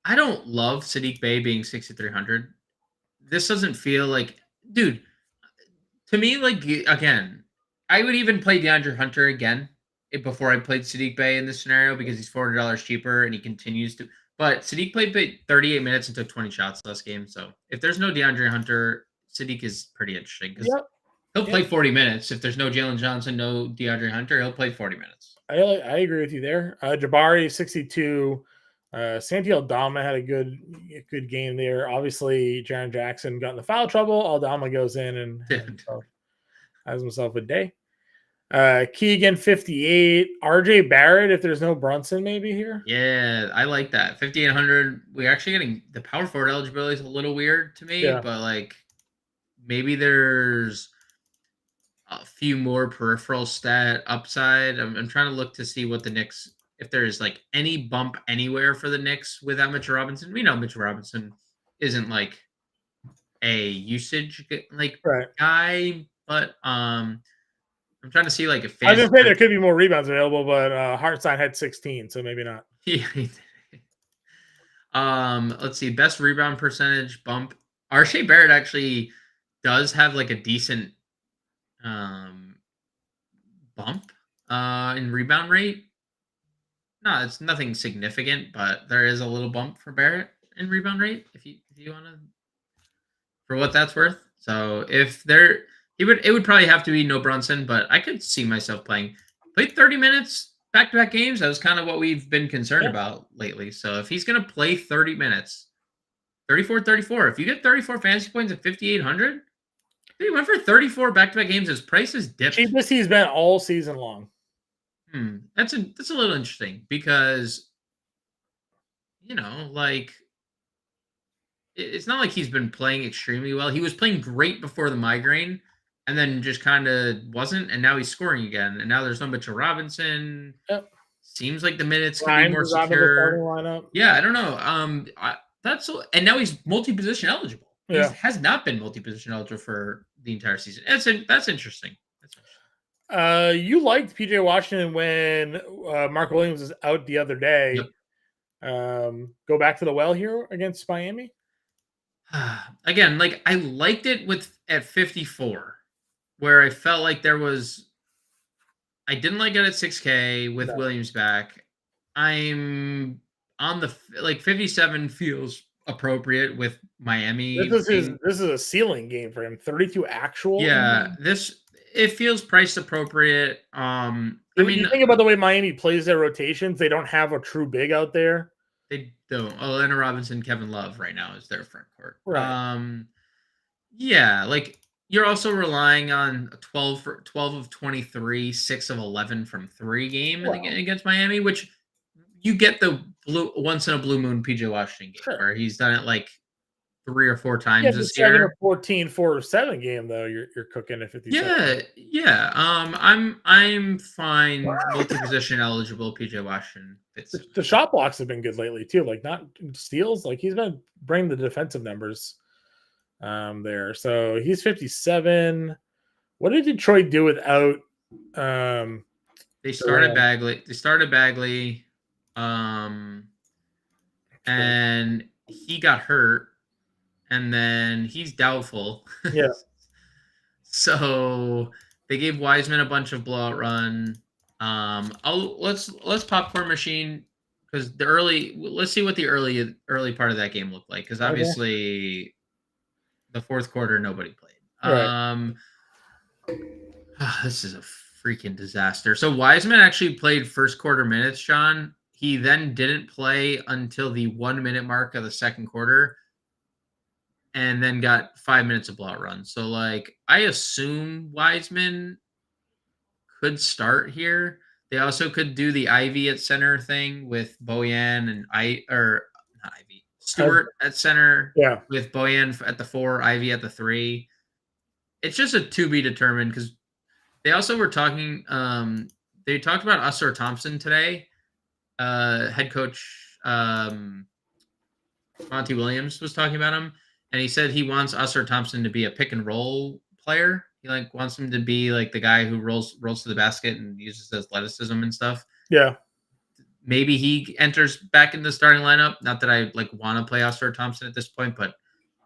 Speaker 2: I don't love Sadiq Bey being 6,300. This doesn't feel like, dude, to me, like, again, I would even play DeAndre Hunter again before I played Sadiq Bey in this scenario because he's $400 cheaper and he continues to. But Sadiq played 38 minutes and took 20 shots last game. So if there's no DeAndre Hunter, Sadiq is pretty interesting because he'll play 40 minutes. If there's no Jalen Johnson, no DeAndre Hunter, he'll play 40 minutes.
Speaker 1: I agree with you there. Jabari 62. Santi Aldama had a good game there. Obviously, Jaren Jackson got in the foul trouble. Aldama goes in and has himself a day. Keegan 58. RJ Barrett, if there's no Brunson, maybe here.
Speaker 2: Yeah, I like that. 5,800. We're actually getting the power forward eligibility is a little weird to me, but like maybe there's a few more peripheral stat upside. I'm trying to look to see what the Knicks, if there's like any bump anywhere for the Knicks without Mitchell Robinson. We know Mitchell Robinson isn't like a usage guy, but I'm trying to see like if
Speaker 1: I was gonna say there could be more rebounds available, but Hartenstein had 16, so maybe not.
Speaker 2: Yeah. Let's see, best rebound percentage bump. RJ Barrett actually does have like a decent bump in rebound rate. No, it's nothing significant, but there is a little bump for Barrett in rebound rate if you want to, for what that's worth. So if there, it would probably have to be no Brunson, but I could see myself played 30 minutes back-to-back games. That was kind of what we've been concerned about lately. So if he's going to play 30 minutes, 34, if you get 34 fantasy points at 5,800, he went for 34 back-to-back games. His price is dipped.
Speaker 1: Cheapest he's been all season long.
Speaker 2: That's a little interesting because, like, it's not like he's been playing extremely well. He was playing great before the migraine and then just kind of wasn't, and now he's scoring again. And now there's no Mitchell Robinson.
Speaker 1: Yep.
Speaker 2: Seems like the minutes can be more secure. Yeah, I don't know. And now he's multi-position eligible. He has not been multi-position eligible for the entire season. That's interesting.
Speaker 1: You liked PJ Washington when Mark Williams was out the other day. Yep. Go back to the well here against Miami.
Speaker 2: Again, like I liked it at 54, where I felt like there was. I didn't like it at 6K with Williams back. I'm on the 57 feels appropriate with Miami.
Speaker 1: This is a ceiling game for him. 32 actual.
Speaker 2: Yeah, it feels priced appropriate. I mean,
Speaker 1: you think about the way Miami plays their rotations, they don't have a true big out there.
Speaker 2: They don't. Elena Robinson, Kevin Love right now is their front court.
Speaker 1: Right.
Speaker 2: Yeah, like you're also relying on a 12 of 23, 6 of 11 from 3 game against Miami, which you get the once in a blue moon PJ Washington game where he's done it like 3 or 4 times this year.
Speaker 1: 7 or 14, 4 or 7 game though. You're cooking at 57.
Speaker 2: Yeah. I'm fine. Multi-position eligible PJ Washington.
Speaker 1: The shot blocks have been good lately too. Like not steals. Like he's been bringing the defensive numbers there. So he's 57. What did Detroit do without?
Speaker 2: They started Bagley. And he got hurt. and then he's doubtful.
Speaker 1: Yeah.
Speaker 2: So they gave Wiseman a bunch of blowout run. Let's popcorn machine because let's see what the early part of that game looked like, because
Speaker 1: Okay.
Speaker 2: obviously the fourth quarter nobody played.
Speaker 1: Right.
Speaker 2: This is a freaking disaster. So Wiseman actually played first quarter minutes, John. He then didn't play until the 1 minute mark of the second quarter, and then got 5 minutes of blowout run. So like I assume Wiseman could start here. They also could do the Ivy at center thing with Bojan and not Ivy, Stewart at center.
Speaker 1: Yeah.
Speaker 2: With Bojan at the 4, Ivy at the 3. It's just a to be determined, because they also were talking. They talked about Usher Thompson today. Head coach Monty Williams was talking about him, and he said he wants Usher Thompson to be a pick and roll player. He wants him to be like the guy who rolls to the basket and uses athleticism and stuff.
Speaker 1: Yeah.
Speaker 2: Maybe he enters back in the starting lineup. Not that I want to play Usher Thompson at this point, but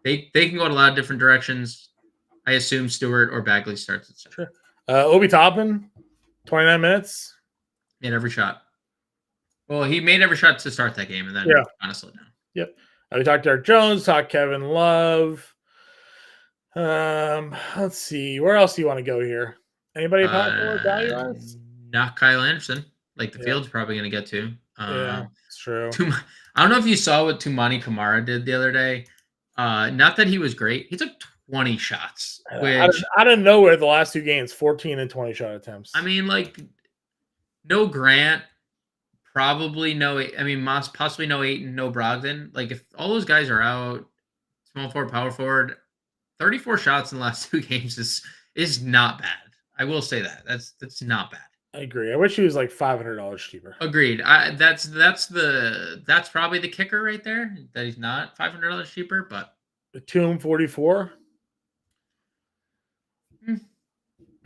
Speaker 2: they can go in a lot of different directions. I assume Stewart or Bagley starts at center.
Speaker 1: Sure. Obi Toppin, 29 minutes.
Speaker 2: Made every shot. Well, he made every shot to start that game, and then kind of slowed down.
Speaker 1: Yep. We talked Derek Jones, talked Kevin Love. Let's see. Where else do you want to go here? Anybody popular value-wise?
Speaker 2: Not Kyle Anderson. The field's probably going to get to.
Speaker 1: Yeah, it's true.
Speaker 2: I don't know if you saw what Tumani Kamara did the other day. Not that he was great. He took 20 shots. Which,
Speaker 1: out of nowhere, the last 2 games, 14 and 20 shot attempts.
Speaker 2: I mean, no Grant, probably no. I mean, Moss, possibly no Ayton, no Brogdon. If all those guys are out, small forward, power forward, 34 shots in the last 2 games is not bad. I will say that. That's not bad.
Speaker 1: I agree. I wish he was $500 cheaper.
Speaker 2: Agreed. That's probably the kicker right there, that he's not $500 cheaper, but
Speaker 1: Batum 44.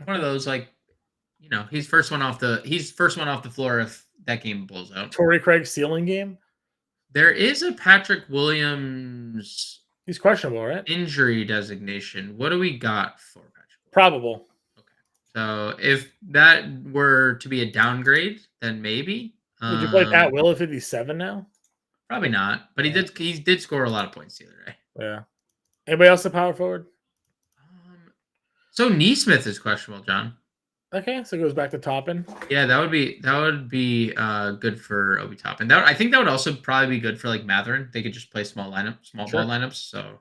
Speaker 2: One of those, he's first one off the floor if that game blows out.
Speaker 1: Torrey Craig ceiling game.
Speaker 2: There is a Patrick Williams.
Speaker 1: He's questionable, right?
Speaker 2: Injury designation. What do we got for Patrick?
Speaker 1: Probable.
Speaker 2: Okay. So if that were to be a downgrade, then maybe.
Speaker 1: Would you play Pat Will at 57 now?
Speaker 2: Probably not. But he did score a lot of points the other day.
Speaker 1: Yeah. Anybody else at power forward?
Speaker 2: So Neesmith is questionable, John.
Speaker 1: Okay, so it goes back to Toppin.
Speaker 2: Yeah, that would be good for Obi Toppin. I think that would also probably be good for Matherin. They could just play small ball lineups. So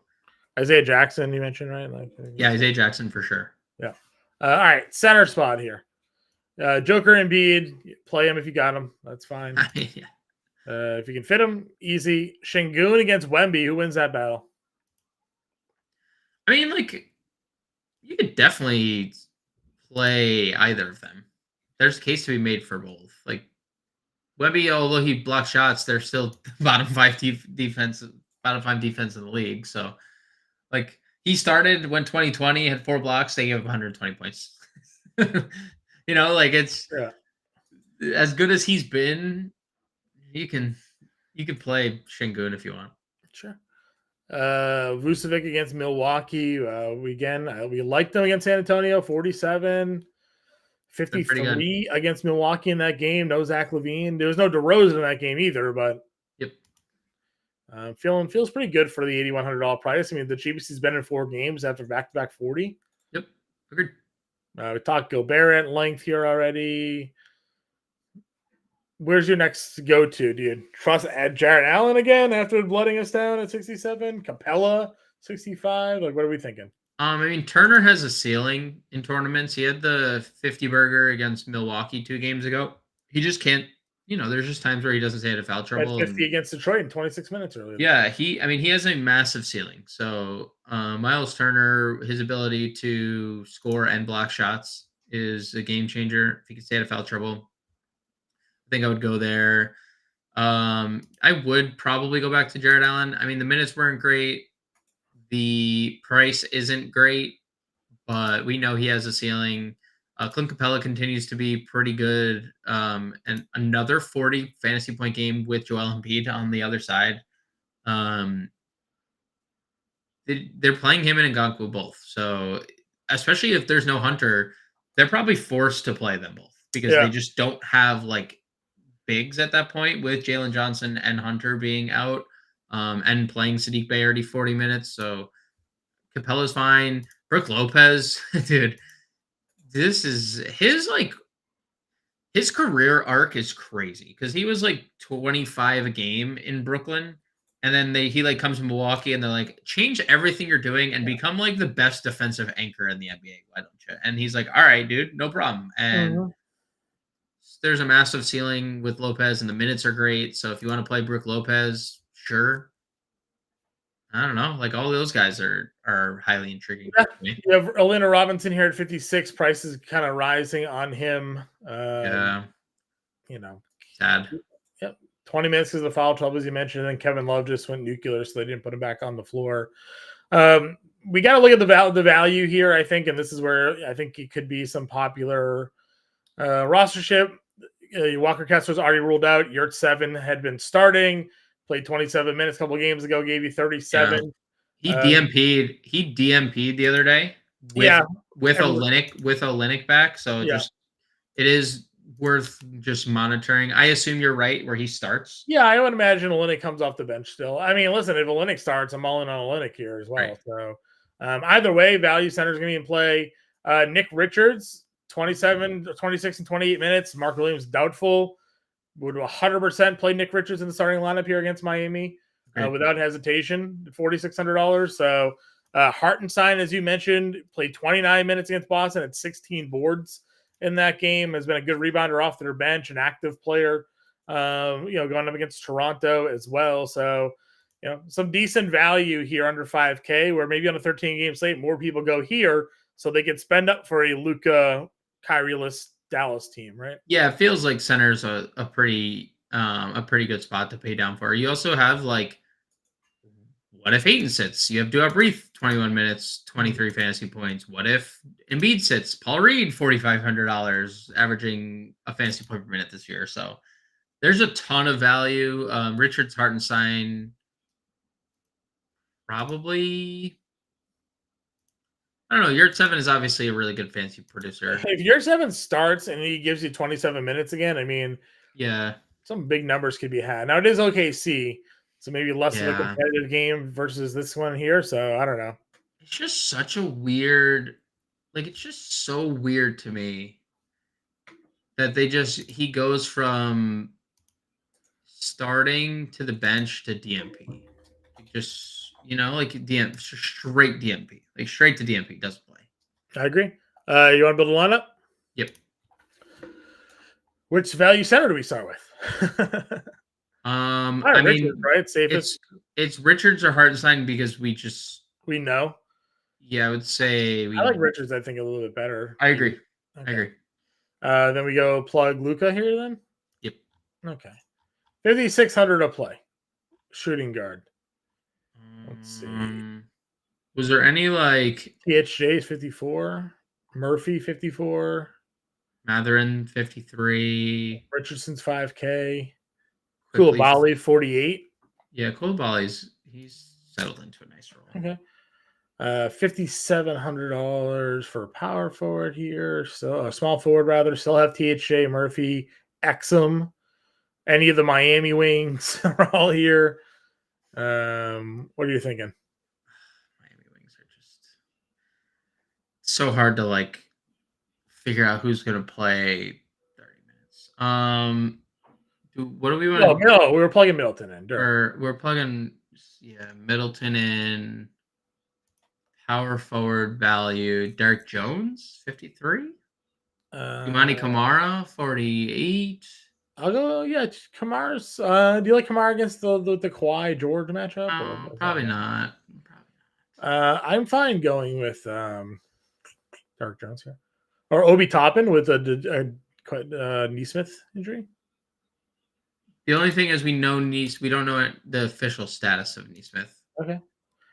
Speaker 1: Isaiah Jackson, you mentioned, right?
Speaker 2: Yeah, Isaiah Jackson for sure.
Speaker 1: Yeah. All right, center spot here. Joker Embiid, play him if you got him. That's fine.
Speaker 2: Yeah.
Speaker 1: If you can fit him, easy. Şengün against Wemby. Who wins that battle?
Speaker 2: I mean, you could definitely play either of them. There's a case to be made for both. Wemby, although he blocks shots, they're still bottom 5 defense in the league. So, he started when 2020 had 4 blocks. They gave him 120 points. It's as good as he's been. You can play Şengün if you want.
Speaker 1: Sure. Vucevic against Milwaukee. We liked them against San Antonio. 47, 53 against Milwaukee in that game. No Zach LaVine. There was no DeRozan in that game either, but
Speaker 2: yep.
Speaker 1: Feels pretty good for the $8,100 price. I mean, the cheapest he's been in 4 games after back-to-back 40.
Speaker 2: Yep, agreed.
Speaker 1: We talked Gobert at length here already. Where's your next go-to? Do you trust Jarrett Allen again after blooding us down at 67? Capella, 65? What are we thinking?
Speaker 2: I mean, Turner has a ceiling in tournaments. He had the 50 burger against Milwaukee 2 games ago. He just can't, there's just times where he doesn't stay out of foul trouble.
Speaker 1: 50 against Detroit in 26 minutes earlier.
Speaker 2: Yeah, he has a massive ceiling. So Miles Turner, his ability to score and block shots is a game changer. If he can stay out of foul trouble, I think I would go there. I would probably go back to Jarrett Allen. I mean, the minutes weren't great. The price isn't great, but we know he has a ceiling. Clint Capella continues to be pretty good. And another 40 fantasy point game with Joel Embiid on the other side. they're playing him and Ngakwe both. So especially if there's no Hunter, they're probably forced to play them both because they just don't have like bigs at that point with Jalen Johnson and Hunter being out and playing Sadiq Bey already 40 minutes. So Capella's fine. Brook Lopez, dude, this is his career arc is crazy because he was like 25 a game in Brooklyn. And then he like comes to Milwaukee and they're like, change everything you're doing and become like the best defensive anchor in the NBA. Why don't you? And he's like, all right, dude, no problem. And there's a massive ceiling with Lopez and the minutes are great. So if you want to play Brook Lopez, sure. I don't know. Like all those guys are highly intriguing.
Speaker 1: Yeah. You have Alina Robinson here at 56. Prices kind of rising on him.
Speaker 2: Yeah. Sad.
Speaker 1: Yep. 20 minutes because of the foul trouble, as you mentioned. And then Kevin Love just went nuclear, so they didn't put him back on the floor. We got to look at the value here, I think, and this is where I think it could be some popular rostership. Walker Kessler's already ruled out. Yurt 7 had been starting, played 27 minutes a couple of games ago, gave you 37.
Speaker 2: Yeah. He DMP'd the other day with Olynyk back. So it is worth just monitoring. I assume you're right where he starts.
Speaker 1: Yeah, I would imagine Olynyk comes off the bench still. I mean, listen, if Olynyk starts, I'm all in on Olynyk here as well. Right. So either way, value center is going to be in play. Nick Richards, 27, 26, and 28 minutes. Mark Williams, doubtful. Would 100% play Nick Richards in the starting lineup here against Miami without hesitation, $4,600. So Hartenstein, as you mentioned, played 29 minutes against Boston at 16 boards in that game, has been a good rebounder off their bench, an active player, going up against Toronto as well. So, some decent value here under 5K, where maybe on a 13-game slate, more people go here so they can spend up for a Luka Kyrie-less Dallas team, right?
Speaker 2: Yeah, it feels like center's a pretty good spot to pay down for. You also have like, what if Ayton sits? You have Duop Reith, 21 minutes, 23 fantasy points. What if Embiid sits? Paul Reed, $4,500, averaging a fantasy point per minute this year. So there's a ton of value. Richards, Hartenstein, probably. I don't know. Yurt 7 is obviously a really good fantasy producer.
Speaker 1: If Yurt 7 starts and he gives you 27 minutes again, I mean, some big numbers could be had. Now it is OKC. So maybe less of a competitive game versus this one here. So I don't know.
Speaker 2: It's just such a weird, it's just so weird to me that he goes from starting to the bench to DMP. Just, straight DMP. Straight to DMP, doesn't play.
Speaker 1: I agree. You want to build a lineup?
Speaker 2: Yep.
Speaker 1: Which value center do we start with?
Speaker 2: I mean,
Speaker 1: right? Safest.
Speaker 2: It's Richards or Hartenstein because we
Speaker 1: know.
Speaker 2: Yeah, I would say
Speaker 1: I like Richards. I think a little bit better.
Speaker 2: I agree. Okay. I agree.
Speaker 1: Then we go plug Luka here. Then.
Speaker 2: Yep.
Speaker 1: Okay. 5,600 a play. Shooting guard. Let's see.
Speaker 2: Was there any
Speaker 1: THJ 54, Murphy 54,
Speaker 2: Matherin 53,
Speaker 1: Richardson's 5K. Koulibaly 48.
Speaker 2: Yeah, Koulibaly's he's settled into a nice role.
Speaker 1: Okay. $5,700 for power forward here. So a small forward rather. Still have THJ, Murphy, Exum. Any of the Miami wings are all here. What are you thinking?
Speaker 2: Miami wings are just so hard to figure out who's gonna play 30 minutes. What do we want to do?
Speaker 1: No, we were plugging Middleton in.
Speaker 2: We're plugging Middleton in. Power forward value. Derek Jones, 53. Imani Kamara, 48.
Speaker 1: I'll go, Kamara's. Do you like Kamara against the Kawhi George matchup?
Speaker 2: Probably not.
Speaker 1: I'm fine going with Derek Jones here. Or Obi Toppin with a Nesmith injury.
Speaker 2: The only thing is we don't know the official status of Nesmith.
Speaker 1: Okay.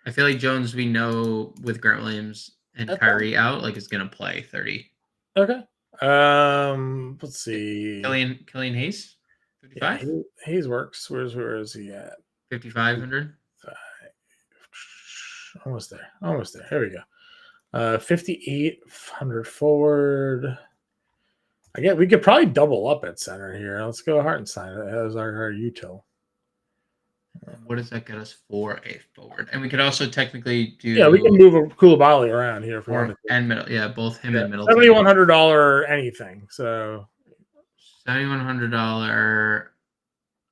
Speaker 2: I feel like Jones, we know with Grant Williams and Kyrie out, is going to play 30.
Speaker 1: Okay. Let's see.
Speaker 2: Killian Hayes, 55.
Speaker 1: Yeah, Hayes works. Where is he at?
Speaker 2: 5,500.
Speaker 1: Almost there. Almost there. Here we go. 5,800 forward. We could probably double up at center here. Let's go Hartenstein as our util.
Speaker 2: What does that get us for a forward? And we could also technically do.
Speaker 1: Yeah, we can move a Koulibaly around here if we want to.
Speaker 2: And middle. Yeah, both him and Middleton.
Speaker 1: $7,100 anything. So
Speaker 2: $7,100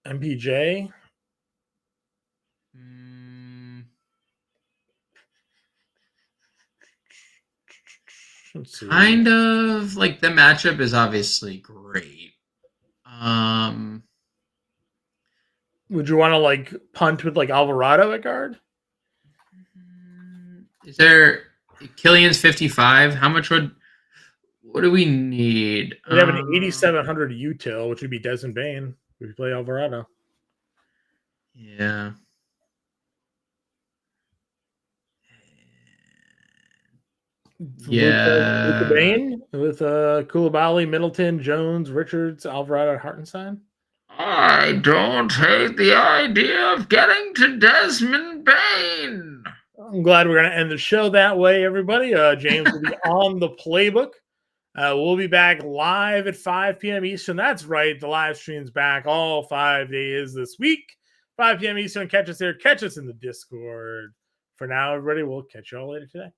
Speaker 1: MPJ.
Speaker 2: Kind of like the matchup is obviously great.
Speaker 1: Would you want to like punt with like Alvarado at guard?
Speaker 2: Is there Killian's 55? How much what do we need?
Speaker 1: We have an 8,700 util, which would be Desmond Bane. We play Alvarado.
Speaker 2: Yeah. Yeah.
Speaker 1: With Bane, with Koulibaly, Middleton, Jones, Richards, Alvarado, Hartenstein.
Speaker 2: I don't hate the idea of getting to Desmond Bane.
Speaker 1: I'm glad we're going to end the show that way, everybody. James will be on the playbook. We'll be back live at 5 p.m. Eastern. That's right. The live stream's back all 5 days this week. 5 p.m. Eastern. Catch us there. Catch us in the Discord. For now, everybody, we'll catch you all later today.